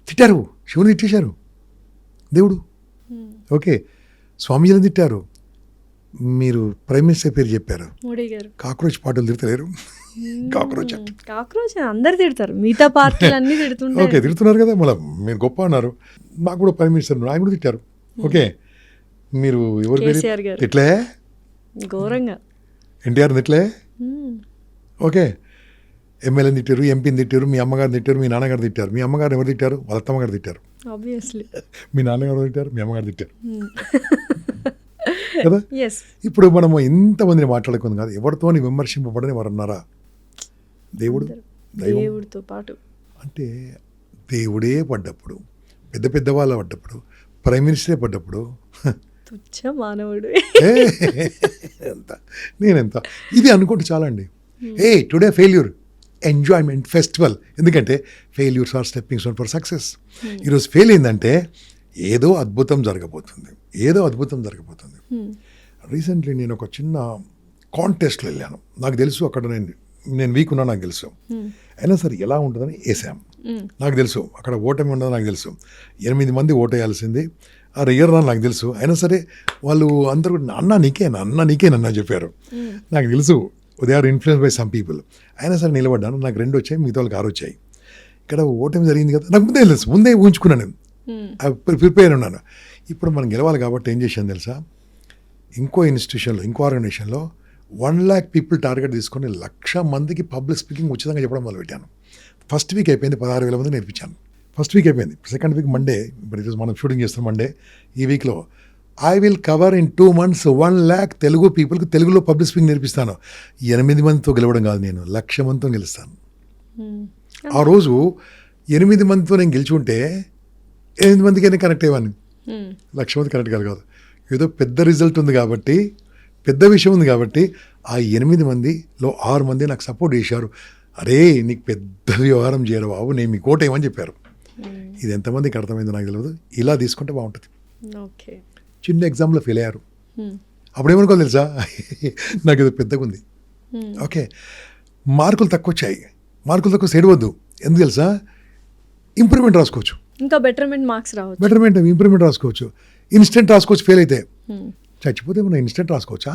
తిట్టారు, శివుని తిట్టేశారు, దేవుడు. ఓకే, స్వామీజీని తిట్టారు, మీరు ప్రైమ్ మినిస్టర్ పేరు చెప్పారు. మోడీ గారు. కాక్రోచ్ పాటలు తిడతలేరు. కాక్రోచ్ అందరు తిడతారు, మిగతా పార్టీలు అన్ని తిడుతుంటారు. ఓకే, తిడుతున్నారు కదా, మళ్ళీ మీరు గొప్ప అన్నారు. నాకు కూడా ప్రైమ్ మినిస్టర్ ఆయన కూడా తిట్టారు. ఓకే, మీరు ఎవరు కేసీఆర్ గారు. తిట్లే? ఘోరంగా. ఎన్టీఆర్ తిట్లే? ఓకే, ఎమ్మెల్యేని తిట్టారు, ఎంపీని తిట్టారు, మీ అమ్మగారు తిట్టారు, మీ నాన్నగారు తిట్టారు. మీ అమ్మగారు ఎవరు తిట్టారు? వాళ్ళ అత్తమ్మగారు తిట్టారు. ఆబ్వియస్లీ. మీ నాన్నగారు తిట్టారు, మీ అమ్మగారు తిట్టారు కదా. ఎస్. ఇప్పుడు మనము ఇంతమందిని మాట్లాడుకుంది కాదు, ఎవరితోని విమర్శింపబడని వారు అన్నారా? దేవుడు, దైవం. దేవుడితో పాటు అంటే దేవుడే పడ్డప్పుడు, పెద్ద పెద్ద వాళ్ళు పడ్డప్పుడు, ప్రైమ్ మినిస్టరే పడ్డప్పుడు, తుచ్చ మానవుడు. ఎంత నేనెంత ఇది అనుకుంటే చాలా అండి. ఏ టుడే ఫెయిల్యూర్, ఎంజాయ్మెంట్, ఫెస్టివల్. ఎందుకంటే failures are stepping stone for success. ఈరోజు ఫెయిల్ అయిందంటే ఏదో అద్భుతం జరగబోతుంది, ఏదో అద్భుతం జరగబోతుంది. రీసెంట్లీ నేను ఒక చిన్న కాంటెస్ట్లో వెళ్ళాను. నాకు తెలుసు అక్కడ నేను వీక్ ఉన్నా, నాకు తెలుసు. అయినా సరే ఎలా ఉంటుందని వేసాం. నాకు తెలుసు అక్కడ ఓటమి ఉండదు, నాకు తెలుసు. 8 మంది ఓటేయాల్సింది, ఆ రియర్ నాకు తెలుసు. అయినా సరే వాళ్ళు అందరూ అన్న నీకేనన్నా చెప్పారు. నాకు తెలుసు they are influence by some people. అయినా సరే నిలబడ్డాను. నాకు 2 వచ్చాయి, మిగతా వాళ్ళకి 6 వచ్చాయి. ఇక్కడ ఓటమి జరిగింది కదా, నాకు ముందే తెలుసు, ముందే ఊహించుకున్నాను, నేను ప్రిపేర్ ఉన్నాను. ఇప్పుడు మనం గెలవాలి కాబట్టి ఏం చేశాను తెలుసా? ఇంకో ఇన్స్టిట్యూషన్లో, ఇంకో ఆర్గనైజేషన్లో 1 lakh పీపుల్ టార్గెట్ తీసుకొని 1,00,000 మందికి పబ్లిక్ స్పీకింగ్ ఉచితంగా చెప్పడం మొదలుపెట్టాను. ఫస్ట్ వీక్ అయిపోయింది, 16,000 మంది నేర్పించాను. ఫస్ట్ వీక్ అయిపోయింది. సెకండ్ వీక్ మండే, ఇప్పుడు ఈరోజు మనం షూటింగ్ చేస్తున్నాం మండే. ఈ వీక్లో I will cover in 2 months 1 lakh Telugu పీపుల్కి తెలుగులో పబ్లిక్ స్పీకింగ్ నేర్పిస్తాను. 8 మందితో గెలవడం కాదు, నేను 1,00,000 మందితో గెలుస్తాను. ఆ రోజు 8 మందితో నేను గెలిచి ఉంటే 8 మందికైనా కనెక్ట్ అయ్యాను. 1,00,000 మంది కనెక్ట్ కాదు. ఏదో పెద్ద రిజల్ట్ ఉంది కాబట్టి, పెద్ద విషయం ఉంది కాబట్టి ఆ 8 మందిలో 6 మంది నాకు సపోర్ట్ చేశారు. అరే నీకు పెద్ద వ్యవహారం చేయరు బాబు, నేను మీకు ఓటేయమని చెప్పారు. ఇది ఎంతమందికి అర్థమైందో నాకు తెలియదు. ఇలా తీసుకుంటే బాగుంటుంది. ఓకే, చిన్న ఎగ్జామ్లో ఫెయిల్ అయ్యారు, అప్పుడేమనుకోవాలి తెలుసా? నాకు ఇది పెద్దగా ఉంది. ఓకే, మార్కులు తక్కువ వచ్చాయి, మార్కులు తక్కువ సేడవద్దు. ఎందుకు తెలుసా? ఇంప్రూవ్మెంట్ రాసుకోవచ్చు, ఇంకా బెటర్మెంట్ మార్క్స్ రావచ్చు. బెటర్మెంట్ ఇంప్రూవ్మెంట్ రాసుకోవచ్చు, ఇన్స్టెంట్ రాసుకోవచ్చు. ఫెయిల్ అయితే చచ్చిపోతే మనం ఇన్స్టెంట్ రాసుకోవచ్చా?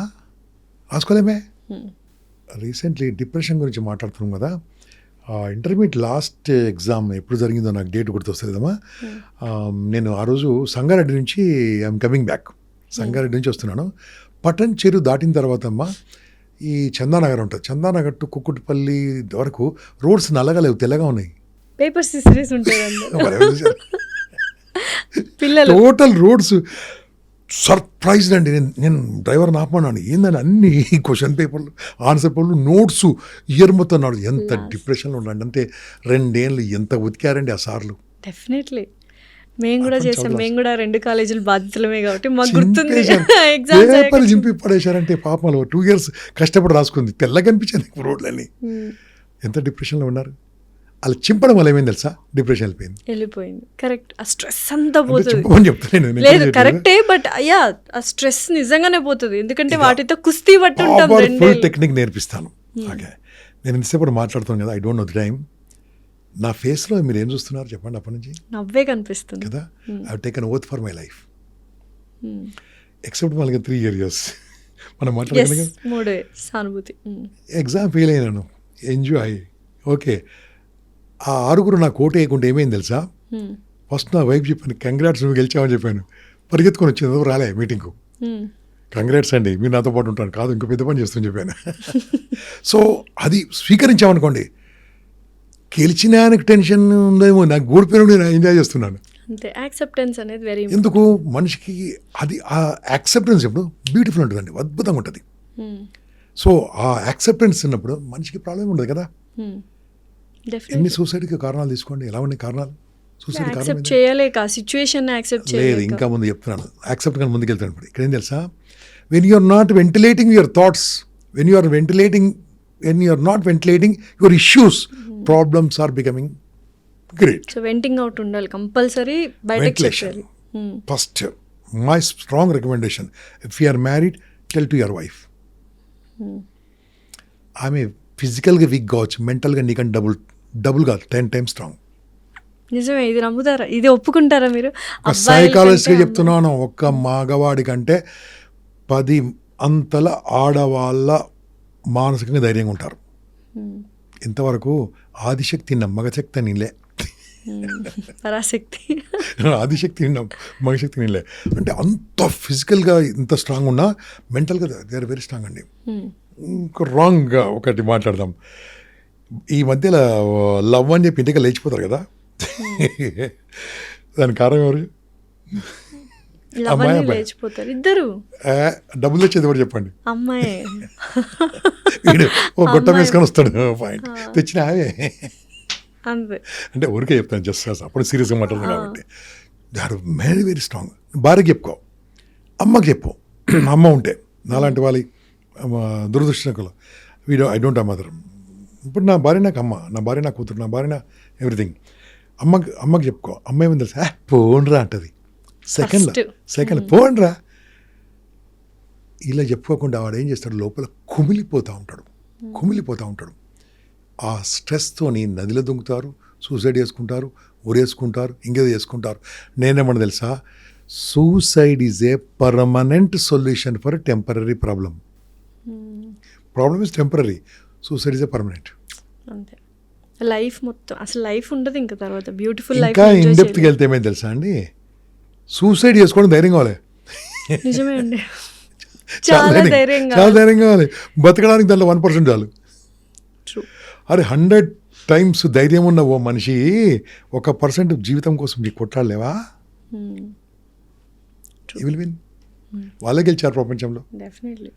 రాసుకోలేమే. రీసెంట్లీ డిప్రెషన్ గురించి మాట్లాడుతున్నాం కదా. ఇంటర్మీడియట్ లాస్ట్ ఎగ్జామ్ ఎప్పుడు జరిగిందో నాకు డేట్ గుర్తొస్తలేదమ్మా. నేను ఆ రోజు సంగారెడ్డి నుంచి ఐఎమ్ కమింగ్ బ్యాక్. సంగారెడ్డి నుంచి వస్తున్నాను. పటన్ చెరు దాటిన తర్వాత అమ్మ ఈ చందానగర్ ఉంటుంది. చందానగర్ టు కుక్కుటిపల్లి వరకు రోడ్స్ నల్లగా లేవు, తెల్లగా ఉన్నాయి. పేపర్ సిరీస్ ఉంటుంది పిల్లలు. టోటల్ రోడ్స్ సర్ప్రైజ్ అండి. నేను డ్రైవర్ని ఆపమన్నాను, ఏందని అన్ని క్వశ్చన్ పేపర్లు, ఆన్సర్ పేపర్లు, నోట్స్, ఇయర్ మొత్తం నాడు. ఎంత డిప్రెషన్లో ఉండండి అంటే 2 ఏళ్ళు ఎంత ఉతికారండి ఆ సార్లు. డెఫినెట్లీ మేము కూడా చేసాం. మేము కూడా 2 కాలేజీలు బాధితులమే కాబట్టి మాకు గుర్తుంది. ఎగ్జామ్స్ పేపర్లు చింపి పడేశారంటే పాపం 2 years కష్టపడి రాసుకుంది, తెల్లగా కనిపించాను రోడ్లని. ఎంత డిప్రెషన్లో ఉన్నారు. అలా చింపడం వల్ల ఏమైంది తెలుసా, డిప్రెషన్ వెళ్ళిపోయింది. కరెక్ట్. ఆ స్ట్రెస్ అంతా పోతుంది. చెప్తాను లేదు కరెక్టే, బట్ అయ్యా ఆ స్ట్రెస్ నిజంగానే పోతుంది. ఎందుకంటే వాటితో కుస్తీ పట్టి ఉంటాం. ఫుల్ టెక్నిక్ నేర్పిస్తాను. ఓకే, నేను ఇంతసేపు మాట్లాడుతాను కదా, I don't know the time. నా ఫేస్లో మీరు ఏం చూస్తున్నారు చెప్పండి, అప్పటి నుంచి నవ్వే కనిపిస్తుంది కదా. I taken oath for my life, except మనకి 3 years మనం మాట్లాడగలిగాం. 3 సానుభూతి. ఎగ్జామ్ ఫెయిల్ అయినాను, ఎంజాయ్. ఓకే, ఆ 6 నాకు ఓటు వేయకుండా ఏమైంది తెలుసా, ఫస్ట్ నా వైఫ్ చెప్పాను, కంగ్రాట్స్ నువ్వు గెలిచావని చెప్పాను. పరిగెత్తుకొని వచ్చింది, రాలే మీటింగ్కు. కంగ్రాట్స్ అండి, మీరు నాతో పాటు ఉంటాను, కాదు ఇంకో పెద్ద పని చేస్తాను చెప్పాను. సో అది స్వీకరించామనుకోండి, గెలిచిన ఆయనకు టెన్షన్ ఉందేమో, నాకు ఓడిపోయిన నేను ఎంజాయ్ చేస్తున్నాను. అంతే, యాక్సెప్టెన్స్ అనేది వెరీ ఎందుకు మనిషికి అది ఆ యాక్సెప్టెన్స్ ఎప్పుడు బ్యూటిఫుల్ ఉంటుందండి, అద్భుతంగా ఉంటుంది. సో ఆ యాక్సెప్టెన్స్ ఉన్నప్పుడు మనిషికి ప్రాబ్లం ఉండదు కదా. ఎన్ని సూసైడ్కి కారణాలు తీసుకోండి, ఎలా ఉన్నాయి కారణాలు. సూసైడ్ యాక్సెప్ట్ చేయలేక సిచ్యువేషన్ యాక్సెప్ట్ చేయలేక. లేదు, ఇంకా ముందు చెప్తున్నాను, యాక్సెప్ట్ కానీ ముందుకు వెళ్తాను. ఇప్పుడు ఇక్కడ ఏం తెలుసా, when you are not ventilating your thoughts, when you are not ventilating your issues, problems are becoming great. So venting out ఉండాలి కంపల్సరీ, బయటకు చెప్పాలి. First my strong recommendation, if you are married, tell to your wife. ఆమె ఫిజికల్గా వీక్ కావచ్చు, మెంటల్గా నీకంటే డబుల్ కాదు, 10 times స్ట్రాంగ్. నిజమే, ఇది నమ్ముతారా, ఇది ఒప్పుకుంటారా మీరు? సైకాలజిస్ట్గా చెప్తున్నాను, ఒక్క మగవాడి కంటే 10 అంతల ఆడవాళ్ళ మానసికంగా ధైర్యంగా ఉంటారు. ఇంతవరకు ఆదిశక్తి విన్నాం, మగశక్తి నిలే. పరాశక్తి ఆదిశక్తి విన్నాం, మగశక్తి నిలే. అంటే అంత ఫిజికల్గా ఇంత స్ట్రాంగ్ ఉన్నా మెంటల్గా దే ఆర్ వెరీ స్ట్రాంగ్ అండి. ఇంకా రాంగ్గా ఒకటి మాట్లాడదాం, ఈ మధ్యలో లవ్ అని చెప్పి ఇంటికి లేచిపోతారు కదా, దాని కారణం ఎవరు? అమ్మాయి అబ్బాయి లేచిపోతారు ఇద్దరు. డబ్బులు తెచ్చేది ఎవరు చెప్పండి? అమ్మాయి. వీడు ఓ గొట్ట వేసుకొని వస్తాడు, పాయింట్ తెచ్చిన అవే. అంటే ఊరికే చెప్తాను, జస్ట్ అప్పుడు సీరియస్గా మాట్లాడుతుంది కాబట్టి. They are very very strong. భార్యకి చెప్పుకో, అమ్మకి చెప్పు. అమ్మ ఉంటే నాలాంటి వాళ్ళ దురదృష్టకులు, ఐ డోంట్ హ్యావ్ మదర్. ఇప్పుడు నా భార్య నాకు అమ్మ, నా భార్య నా కూతురు, నా భార్య నా ఎవ్రీథింగ్. అమ్మకి చెప్పుకో, అమ్మ ఏమైంది తెలుసా, పోన్రా అంటది. సెకండ్ పోన్రా. ఇలా చెప్పుకోకుండా వాడు ఏం చేస్తాడు, లోపల కుమిలిపోతూ ఉంటాడు. ఆ స్ట్రెస్తోని నదిలో దుంకుతారు, సూసైడ్ చేసుకుంటారు, ఊరేసుకుంటారు, ఇంకేదో చేసుకుంటారు. నేనేమన్నా తెలుసా, suicide is a permanent solution for temporary problem. Problem is temporary, suicide is a permanent. అంతే, లైఫ్ మొత్తం అసలు లైఫ్ ఉండదు ఇంకా తర్వాత, బ్యూటిఫుల్ లైఫ్. ఇంకా ఇన్ డెప్త్కి వెళ్తే ఏమైంది తెలుసా అండి, సూసైడ్ చేసుకోవడం ధైర్యం కావాలి. నిజమే అండి, చాలా ధైర్యం కావాలి. బతకడానికి దాంట్లో 1% చాలు. అరే 100 times ధైర్యం ఉన్న ఓ మనిషి 1% జీవితం కోసం కొట్లాడలేవా? వాళ్ళే గెలిచారు ప్రపంచంలో. డెఫినెట్లీ.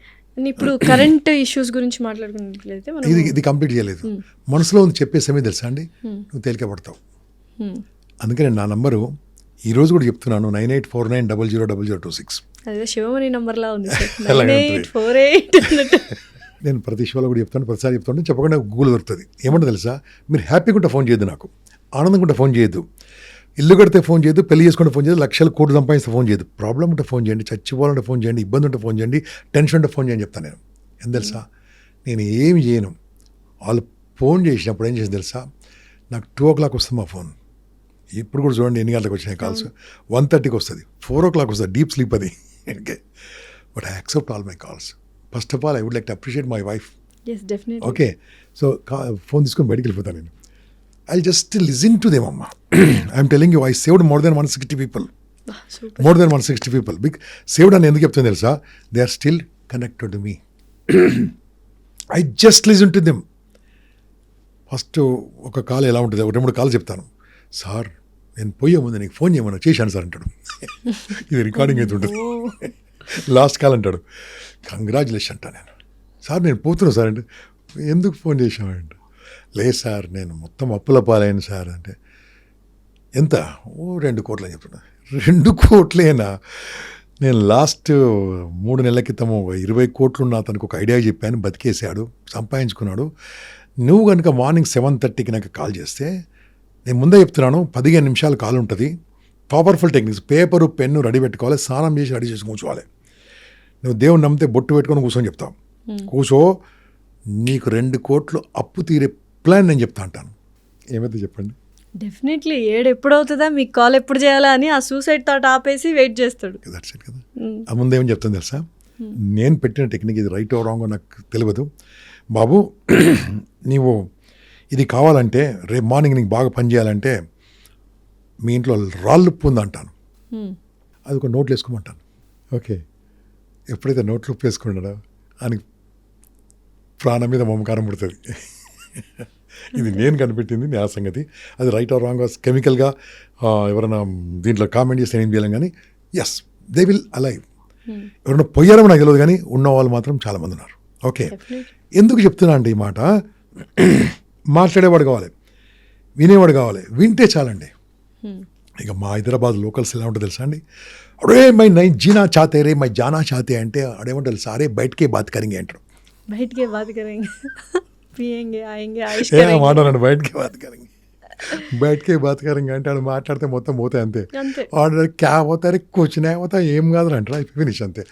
ఇప్పుడు కరెంట్ ఇష్యూస్ గురించి మాట్లాడుకున్నట్లయితే ఇది కంప్లీట్ చేయలేదు. మనసులో ఉంది చెప్పే సమయం తెలుసా అండి, నువ్వు తేలిక పడతావు. అందుకని నా నంబరు ఈరోజు కూడా చెప్తున్నాను, 9849000026. అదే శివమణి నంబర్లా ఉంది. నేను ప్రతి షోలో కూడా చెప్తాను, ప్రతిసారి చెప్తాను, చెప్పకుండా గూగుల్ దొరుకుతుంది. ఏమంటే తెలుసా, మీరు హ్యాపీగా ఉంటే ఫోన్ చేయొద్దు, నాకు ఆనందంగా ఉంటే ఫోన్ చేయొద్దు, ఇల్లు కడితే ఫోన్ చేయొద్దు, పెళ్లి చేసుకుంటే ఫోన్ చేయదు, లక్షల కోట్లు సంపాదిస్తే ఫోన్ చేయదు. ప్రాబ్లం ఉంటే ఫోన్ చేయండి, చచ్చిపోవాలంటే ఫోన్ చేయండి, ఇబ్బంది ఉంటే ఫోన్ చేయండి, టెన్షన్ ఉంటే ఫోన్ చేయండి చెప్తాను నేను. ఏం తెలుసా, నేను ఏమి చేయను. వాళ్ళు ఫోన్ చేసినప్పుడు ఏం చేసి తెలుసా, నాకు 2 o'clock వస్తుంది మా ఫోన్. ఇప్పుడు కూడా చూడండి ఎన్ని గంటలకు వచ్చినాయి కాల్స్. 1:30కి వస్తుంది, 4 o'clock వస్తుంది, డీప్ స్లీప్ అది. Okay, but I accept all my calls. First of all I would like to appreciate my wife. Okay, so phone తీసుకొని బయటికి వెళ్ళిపోతాను నేను. I'll just listen to them, Amma. I'm telling you, I saved more than 160 people. సూపర్. More than 160 people. సేవ్డ్ అని ఎందుకు చెప్తాను తెలుసా? They are still connected to me. I just listen to them. First ఒక కాల్ ఎలా ఉంటుంది, ఒక 2-3 కాల్ చెప్తాను. సార్ నేను పోయే ముందు నీకు ఫోన్ చేయమన్నా చేశాను సార్ అంటాడు. ఇది రికార్డింగ్ అయితే ఉంటుంది. లాస్ట్ కాల్ అంటాడు, కంగ్రాచులేషన్ అంటా నేను. సార్ నేను పోతున్నాను సార్ అంటే, ఎందుకు ఫోన్ చేశామంటే, లేదు సార్ నేను మొత్తం అప్పుల పాలైన సార్ అంటే, ఎంత? ఓ 2 కోట్లు అని చెప్తున్నా. 2 కోట్లేనా? నేను లాస్ట్ 3 నెలల క్రితము 20 కోట్లు ఉన్న అతనికి ఒక ఐడియా చెప్పాను, బతికేసాడు, సంపాదించుకున్నాడు. నువ్వు కనుక మార్నింగ్ 7:30కి నాకు కాల్ చేస్తే, నేను ముందే చెప్తున్నాను 15 నిమిషాలు కాల్ ఉంటుంది. Powerful techniques, paper pen ready పెట్టుకోవాలి, స్నానం చేసి రెడీ చేసి కూర్చోవాలి. నువ్వు దేవుని నమ్మితే బొట్టు పెట్టుకొని కూర్చొని చెప్తావు. కూర్చో, నీకు 2 కోట్లు అప్పు తీరే ప్లాన్ నేను చెప్తా అంటాను. ఏమైతే చెప్పండి. డెఫినెట్లీ ఎప్పుడవుతుందా మీకు కాల్ ఎప్పుడు చేయాలా అని ఆ సూసైడ్ థాట్ ఆపేసి వెయిట్ చేస్తాడు. దట్స్ ఇట్ కదా. ఆ ముందేమని చెప్తాను తెలుసా? నేను పెట్టిన టెక్నిక్ ఇది రైట్ రాంగో నాకు తెలియదు బాబు. నీవు ఇది కావాలంటే రేపు మార్నింగ్ నీకు బాగా పని చేయాలంటే మీ ఇంట్లో రాళ్ళు ఉప్పు ఉందంటాను. అది ఒక నోట్లు వేసుకోమంటాను. ఓకే, ఎప్పుడైతే నోట్లు ఉప్పు వేసుకున్నాడో ఆయనకి ప్రాణం మీద మమకారం పుడుతుంది. ఇది నేను కనిపెట్టింది నా సంగతి. అది రైట్ ఆర్ రాంగ్ కెమికల్గా ఎవరైనా దీంట్లో కామెంట్ చేస్తే ఏం చేయలేం, కానీ ఎస్ దే విల్ అలైవ్. ఎవరైనా పోయారో నాకు తెలియదు, కానీ ఉన్న వాళ్ళు మాత్రం చాలామంది ఉన్నారు. ఓకే, ఎందుకు చెప్తున్నా అంటే ఈ మాట, మాట్లాడేవాడు కావాలి, వినేవాడు కావాలి, వింటే చాలండి. ఇక మా హైదరాబాద్ లోకల్స్ ఎలా ఉంటుంది తెలుసా అండి? అడే మై నై జీనా చాతే రే మై జానా చాతే అంటే అడేమంటే తెలుసా, అరే బయటకే బాత్ కరింగే అంటారు. బయటకే బాత్ కరేంగే, పియేంగే, ఆయేంగే, ఆయిష్ ఏ కరేంగే. మాట్లాడండి, బయటకే బాత్ కరింగే అంటే ఆడు మాట్లాడితే మొత్తం పోతాయి అంతే. అంతే. ఆర్డర్ క్యా పోతారు, కూర్చునే పోతా, ఏం కాదు అంటారు, ఫినిష్ అంతే.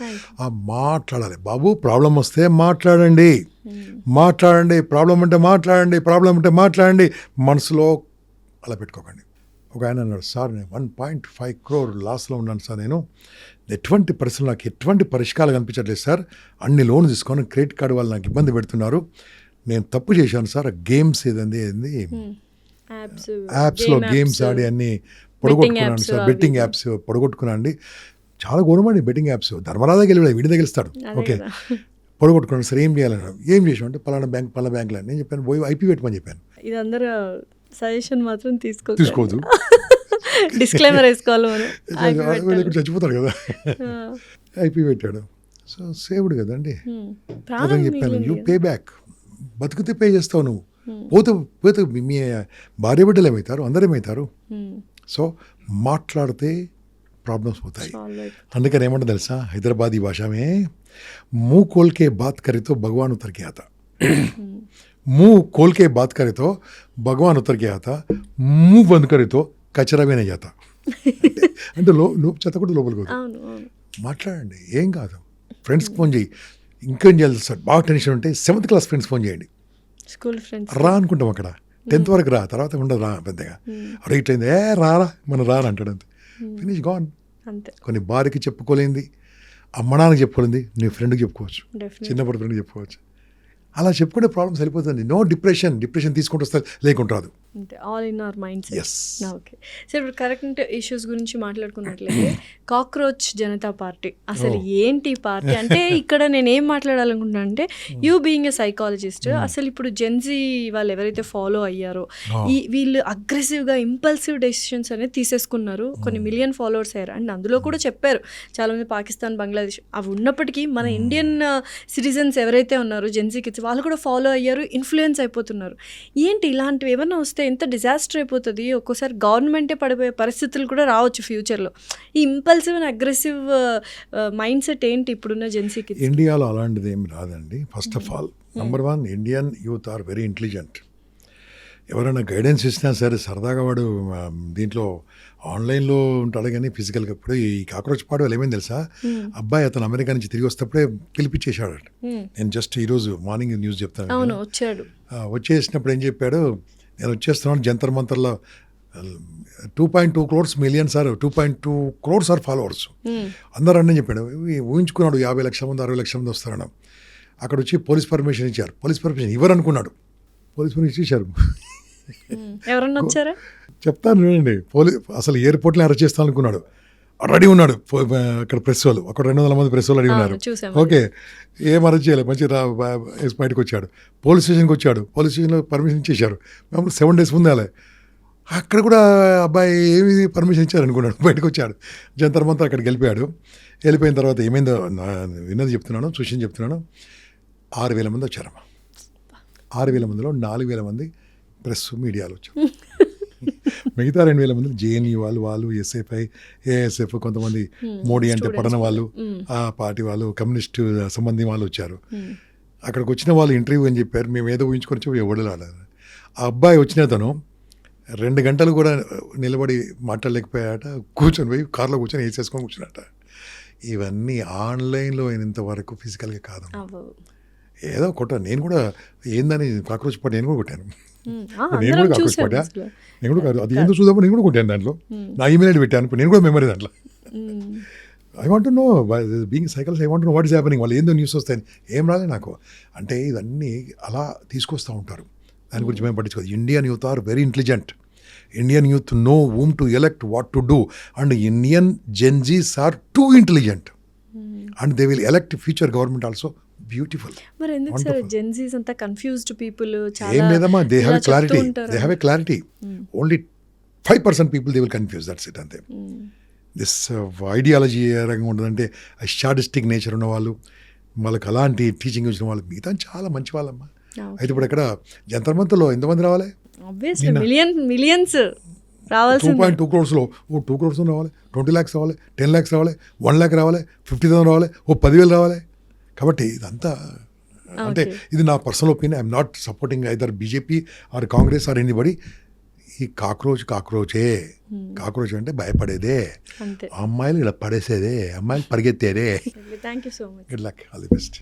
ఆ మాట్లాడాలి బాబు. ప్రాబ్లం వస్తే మాట్లాడండి, మాట్లాడండి. ప్రాబ్లం అంటే మాట్లాడండి, ప్రాబ్లం అంటే మాట్లాడండి. మనసులో అలా పెట్టుకోకండి. ఒక ఆయన అన్నాడు, సార్ నేను 1.5 crore లాస్లో ఉన్నాను సార్, నేను ఎటువంటి పరిస్థితులు, నాకు ఎటువంటి పరిష్కారాలు కనిపించట్లేదు సార్, అన్ని లోన్ తీసుకొని క్రెడిట్ కార్డు వాళ్ళు నాకు ఇబ్బంది పెడుతున్నారు, నేను తప్పు చేశాను సార్. గేమ్స్ ఏంది యాప్స్లో గేమ్స్ ఆడి అన్ని పొడగొట్టుకున్నాను సార్, బెట్టింగ్ యాప్స్ పొడగొట్టుకున్నాను అండి. చాలా ఘోరమండి బెట్టింగ్ యాప్స్. ధర్మరాజా గెలివాడు, వీడి గెలుస్తాడు. ఓకే, పొడగొట్టుకున్నాను సార్, ఏం చేయాలన్నాడు. ఏం చేసాం అంటే పలానా బ్యాంక్లో నేను చెప్పాను, పోయి ఐపీ పెట్టమని చెప్పాను. ఇది అందరూ సజెషన్ మాత్రం తీసుకోవద్దు, డిస్క్లైమర్ వేసుకోవాలి మనం. ఇక్కడ చచ్చిపోతాడు కదా. ఐపీ పెట్టాడు, సో సేవ్డ్ కదండి. అతను చెప్పాను, యూ పే బ్యాక్, బతికితే పే చేస్తావు నువ్వు, పోతే మీ భార్య బిడ్డలు ఏమవుతారు, అందరూ ఏమవుతారు. సో మాట్లాడితే ప్రాబ్లమ్స్ పోతాయి. అందుకని ఏమంటా తెలుసా, హైదరాబాదీ భాషమే, మూ కోల్కే బాత్ కరితో భగవాన్ ఉతర్ కే ఆతా, మూ కోల్కే బాత్ కరితో భగవాన్ ఉతర్ కే ఆతా, మూ బంద్ కరితో కచరా మే నహీ జాతా. అంటే చెత్త కూడా లోపలికి పోతుంది. మాట్లాడండి, ఏం కాదు. ఫ్రెండ్స్కి ఫోన్ చేయి. ఇంకేం చేయాలి సార్, బాగా టెన్షన్ ఉంటే 7th క్లాస్ ఫ్రెండ్స్ ఫోన్ చేయండి. స్కూల్ ఫ్రెండ్స్ రా అనుకుంటాం అక్కడ, 10th వరకు రా, తర్వాత ఉండదు రా పెద్దగా. అరే ఇట్లయింది, రారా మనం రారా అంటాడు, అంతే, ఫినిష్ గాన్. అంతే. కొన్ని భార్యకి చెప్పుకోలేంది, అమ్మనానికి చెప్పుకోలేంది, నీ ఫ్రెండ్కి చెప్పుకోవచ్చు, చిన్నప్పటి ఫ్రెండ్కి చెప్పుకోవచ్చు. అలా చెప్పుకుంటే ప్రాబ్లమ్ సరిపోతుంది. నో డిప్రెషన్ తీసుకుంటూ వస్తుంది, లేకుంటే రాదు. అంటే all in our mind set. Yes. Okay sir, ఇప్పుడు కరెంట్ ఇష్యూస్ గురించి మాట్లాడుకున్నట్లయితే కాక్రోచ్ జనతా పార్టీ అసలు ఏంటి పార్టీ అంటే, ఇక్కడ నేను ఏం మాట్లాడాలనుకుంటున్నా అంటే, యూ బీయింగ్ ఎ సైకాలజిస్ట్, అసలు ఇప్పుడు జెన్జీ వాళ్ళు ఎవరైతే ఫాలో అయ్యారో వీళ్ళు అగ్రెసివ్గా ఇంపల్సివ్ డెసిషన్స్ అనేది తీసేసుకున్నారు, కొన్ని మిలియన్ ఫాలోవర్స్ అయ్యారు. అండ్ అందులో కూడా చెప్పారు చాలామంది పాకిస్తాన్, బంగ్లాదేశ్ అవి ఉన్నప్పటికీ మన ఇండియన్ సిటిజన్స్ ఎవరైతే ఉన్నారో జెన్జీ కిడ్స్, వాళ్ళు కూడా ఫాలో అయ్యారు, ఇన్ఫ్లుయెన్స్ అయిపోతున్నారు. ఏంటి ఇలాంటివి ఏమన్నా వస్తే ఎంత డిజాస్టర్ అయిపోతుంది, ఒక్కోసారి గవర్నమెంటే పడిపోయే పరిస్థితులు కూడా రావచ్చు ఫ్యూచర్లో. ఈ impulsive and aggressive mind set ఏంటి ఇప్పుడున్న జెన్సీకి? ఇండియాలో అలాంటిది ఏమి రాదండి. First of all number 1, Indian youth are very intelligent. ఎవరైనా గైడెన్స్ ఇచ్చినా సరే సరదాగా వాడు దీంట్లో ఆన్లైన్లో ఉంటాడు, కానీ ఫిజికల్గా. ఇప్పుడు ఈ కాక్రోచ్ పాడు వాళ్ళు ఏమైంది తెలుసా, అబ్బాయి అతను అమెరికా నుంచి తిరిగి వస్తేప్పుడే పిలిపించేశాడు. నేను జస్ట్ ఈరోజు మార్నింగ్ న్యూస్ చెప్తాను. వచ్చాడు, వచ్చేసినప్పుడు ఏం చెప్పాడు, నేను వచ్చేస్తున్నాను జంతర్ మంతర్లో 2.2 crores millions or 2.2 crores or followers అందరూ అని చెప్పాడు. ఊహించుకున్నాడు 50 లక్షల మంది 60 లక్షల మంది వస్తారన్న. అక్కడ వచ్చి పోలీస్ పర్మిషన్ ఇచ్చారు. పోలీస్ పర్మిషన్ ఇవ్వరు అనుకున్నాడు, పోలీస్ పర్మిషన్ ఇచ్చారు. ఎవరన్నా వచ్చారా చెప్తాను చూడండి. అసలు ఎయిర్పోర్ట్లో అరెస్ట్ చేస్తాను అనుకున్నాడు. రెడీ ఉన్నాడు అక్కడ ప్రెస్ వాళ్ళు ఒక 200 మంది ప్రెస్ వాళ్ళు రెడీ ఉన్నారు. చూసాం. ఓకే, ఏం అరెస్ట్ చేయలేదు, మంచి బయటకు వచ్చాడు. పోలీస్ స్టేషన్కి వచ్చాడు, పోలీస్ స్టేషన్లో పర్మిషన్ ఇచ్చేశారు. మేము 7 days ముందాలే అక్కడ కూడా అబ్బాయి ఏమి పర్మిషన్ ఇచ్చారు అనుకున్నాడు, బయటకు వచ్చాడు. జంతర్ మంతర్ అక్కడికి వెళ్ళిపోయాడు. వెళ్ళిపోయిన తర్వాత ఏమైందో విన్నది చెప్తున్నాను, చూసింది చెప్తున్నాను. 6,000 మంది వచ్చారమ్మా. 6,000 మందిలో 4,000 మంది ప్రెస్ మీడియాలో వచ్చారు. మిగతా 2,000 మంది జేఎన్యూ వాళ్ళు ఎస్ఎఫ్ఐ ఏఎస్ఎఫ్, కొంతమంది మోడీ అంటే పడన వాళ్ళు, ఆ పార్టీ వాళ్ళు, కమ్యూనిస్టు సంబంధి వాళ్ళు వచ్చారు. అక్కడికి వచ్చిన వాళ్ళు ఇంటర్వ్యూ అని చెప్పారు. మేము ఏదో ఊహించుకొని చెప్పి ఎవడు రాలేదు. ఆ అబ్బాయి వచ్చిన అతను 2 గంటలు కూడా నిలబడి మాట్లాడలేకపోయాట. కూర్చొని పోయి కార్లో కూర్చొని వేసేసుకొని కూర్చున్నట్ట. ఇవన్నీ ఆన్లైన్లో అయినంత వరకు ఫిజికల్గా కాదు. ఏదో కొట్టాను నేను కూడా, ఏందని కాక్రోచ్ పాట నేను కూడా కొట్టాను. నేను కూడా కాక్రోచ్ పాట నేను కూడా, అది ఎందుకు చూద్దామో నేను కూడా కొట్టాను. దాంట్లో నా ఈమెయిల్ ఐడి పెట్టాను, నేను కూడా మెమరీ దాంట్లో. I want know being cycles, I want know what is happening. వాళ్ళు ఏందో న్యూస్ వస్తాయని ఏం రాలే నాకు. అంటే ఇవన్నీ అలా తీసుకొస్తూ ఉంటారు. దాని గురించి మేము పట్టించుకోదు. Indian youth are very intelligent. Indian youth know whom to elect, what to do, and Indian Gen Zs are too intelligent, and they will elect future government also beautiful. మరి ఎందుకు సార్ జెన్జీస్ అంతా కన్ఫ్యూజ్డ్ పీపుల్? ఏం లేదమ్మా, they have a clarity. Only 5% people they will confuse, that's it. అంతే. దిస్ ఐడియాలజీ ఏ రకంగా ఉంటుందంటే స్టాటిస్టిక్ నేచర్ ఉన్న వాళ్ళు, వాళ్ళకి అలాంటి టీచింగ్ వచ్చిన వాళ్ళు, మిగతా చాలా మంచి వాళ్ళమ్మా. అయితే ఇప్పుడు ఎక్కడ జంతర్ మంతర్లో ఎంతమంది రావాలి? మిలియన్స్ రావాల్సి 2.2 crores 2 crores రావాలి, 20 lakhs రావాలి, 10 lakhs రావాలి, 1 lakh రావాలి, 50,000 రావాలి, 10,000 రావాలి. కాబట్టి ఇదంతా అంటే ఇది నా personal opinion. I'm not supporting either BJP or Congress or anybody. ఈ కాక్రోచే అంటే భయపడేదే, అమ్మాయిలు ఇలా పడేసేదే, అమ్మాయిలు పరిగెత్తేదే. Thank you so much. Good luck, all the best.